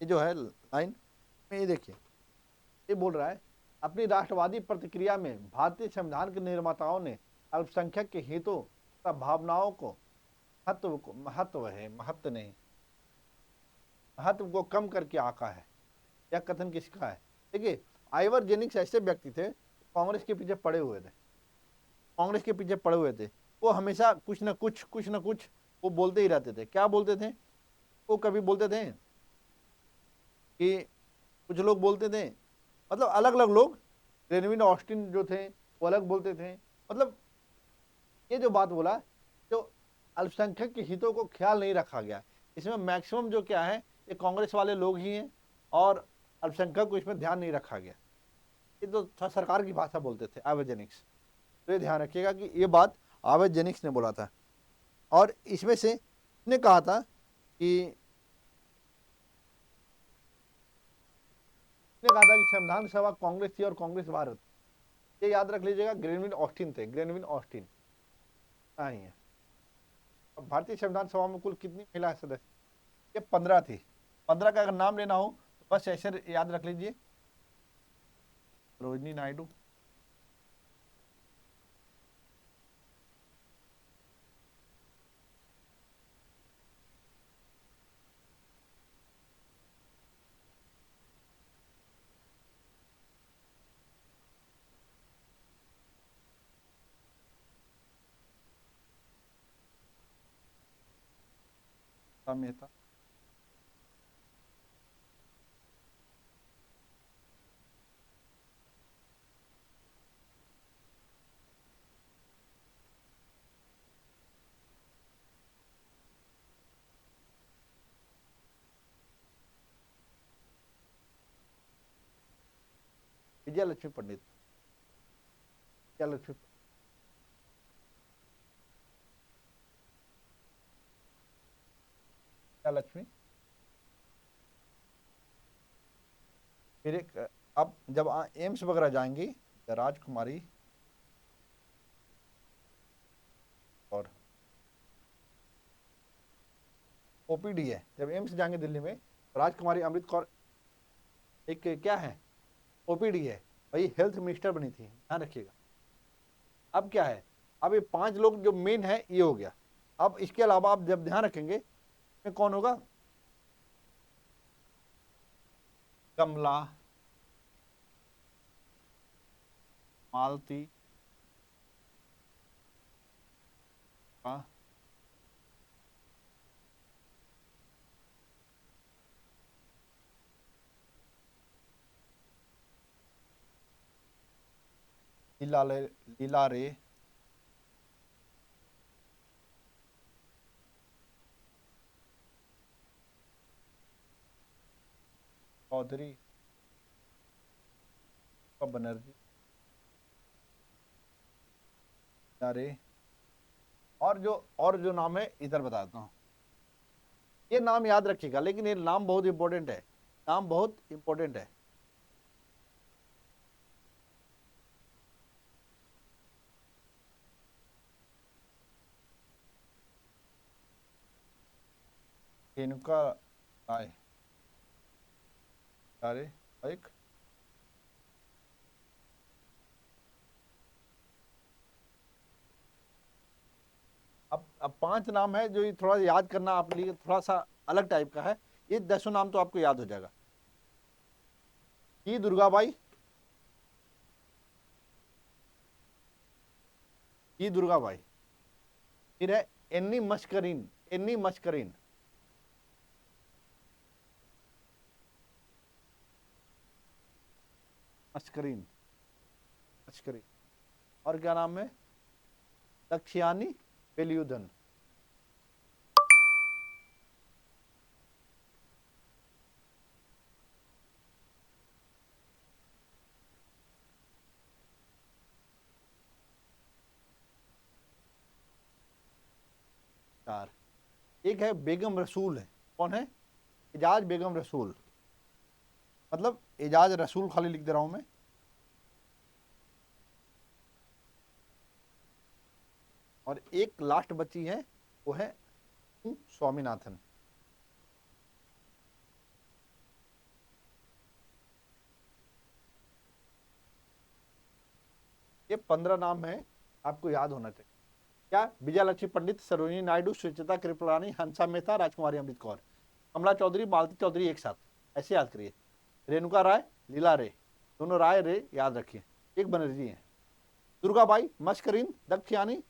जो है लाइन में, ये देखिए, ये बोल रहा है अपनी राष्ट्रवादी प्रतिक्रिया में भारतीय संविधान के निर्माताओं ने अल्पसंख्यक के हितों तथा भावनाओं को महत्व है, महत्व नहीं, महत्व को कम करके आका है। यह कथन किसका है? देखिए, आइवर जेनिक्स ऐसे व्यक्ति थे, कांग्रेस के पीछे पड़े हुए थे, कांग्रेस के पीछे पड़े हुए थे। वो हमेशा कुछ ना कुछ वो बोलते ही रहते थे। क्या बोलते थे? वो कभी बोलते थे कि, कुछ लोग बोलते थे, मतलब अलग अलग लोग, ग्रेनविन ऑस्टिन जो थे वो अलग बोलते थे। मतलब ये जो बात बोला, जो अल्पसंख्यक के हितों को ख्याल नहीं रखा गया, इसमें मैक्सिमम जो क्या है, ये कांग्रेस वाले लोग ही हैं, और अल्पसंख्यक को इसमें ध्यान नहीं रखा गया। ये तो सरकार की भाषा बोलते थे आवेजेनिक्स। तो ये ध्यान रखिएगा कि ये बात आवेजेनिक्स ने बोला था। और इसमें से ने कहा था कि संविधान सभा कांग्रेस थी और कांग्रेस भारत। ये याद रख लीजिएगा, ग्रेनविन ऑस्टिन थे, ग्रेनविन ऑस्टिन ही है। अब भारतीय संविधान सभा में कुल कितनी महिला सदस्य? ये 15 थी। 15 का अगर नाम लेना हो तो बस ऐसे याद रख लीजिए, सरोजिनी नायडू, मेहता, विजयलक्ष्मी पंडित, विजयलक्ष्मी, विजयलक्ष्मी। फिर एक अब जब एम्स वगैरह जाएंगी तो राजकुमारी और ओपीडी है। जब एम्स जाएंगे दिल्ली में राजकुमारी अमृत कौर एक क्या है, ओपीडी है भाई, हेल्थ मिनिस्टर बनी थी, ध्यान रखिएगा। अब क्या है, अब ये 5 लोग जो मेन है ये हो गया। अब इसके अलावा आप जब ध्यान रखेंगे में कौन होगा, कमला, मालती, लीला रे, चौधरी बनर्जी, अरे और जो नाम है इधर बताता हूँ, ये नाम याद रखिएगा, लेकिन ये नाम बहुत इंपॉर्टेंट है, नाम बहुत इंपॉर्टेंट है। रेणुका राय, अरे एक अब 5 नाम है जो ये थोड़ा याद करना आप लिए थोड़ा सा अलग टाइप का है। ये 10 नाम तो आपको याद हो जाएगा। ई दुर्गाबाई, ई दुर्गाबाई, फिर है एन्नी मस्करीन, एन्नी मस्करीन, मस्करीन, मस्करीन, और क्या नाम है, दक्षियानी वेलियुधन, चार। एक है बेगम रसूल है, कौन है, एजाज बेगम रसूल, मतलब एजाज रसूल खाली लिख दे रहा हूं मैं। और एक लास्ट बची है वो है स्वामीनाथन। ये 15 नाम है, आपको याद होना चाहिए। क्या, विजयलक्ष्मी पंडित, सरोजिनी नायडू, सुचिता कृपलानी, हंसा मेहता, राजकुमारी अमृत कौर, कमला चौधरी, मालती चौधरी, एक साथ ऐसे याद करिए। रेणुका राय, लीला रे, दोनों राय रे याद रखिए, एक बनर्जी है। दुर्गाबाई, मस्करीन, दक्षियानी,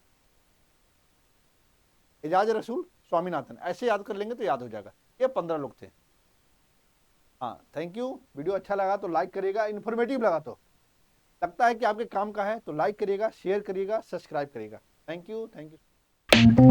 एजाज रसूल, स्वामीनाथन, ऐसे याद कर लेंगे तो याद हो जाएगा। ये 15 लोग थे। हाँ, थैंक यू। वीडियो अच्छा लगा तो लाइक करिएगा, इन्फॉर्मेटिव लगा तो लगता है कि आपके काम का है तो लाइक करिएगा, शेयर करिएगा, सब्सक्राइब करिएगा। Thank you, thank you.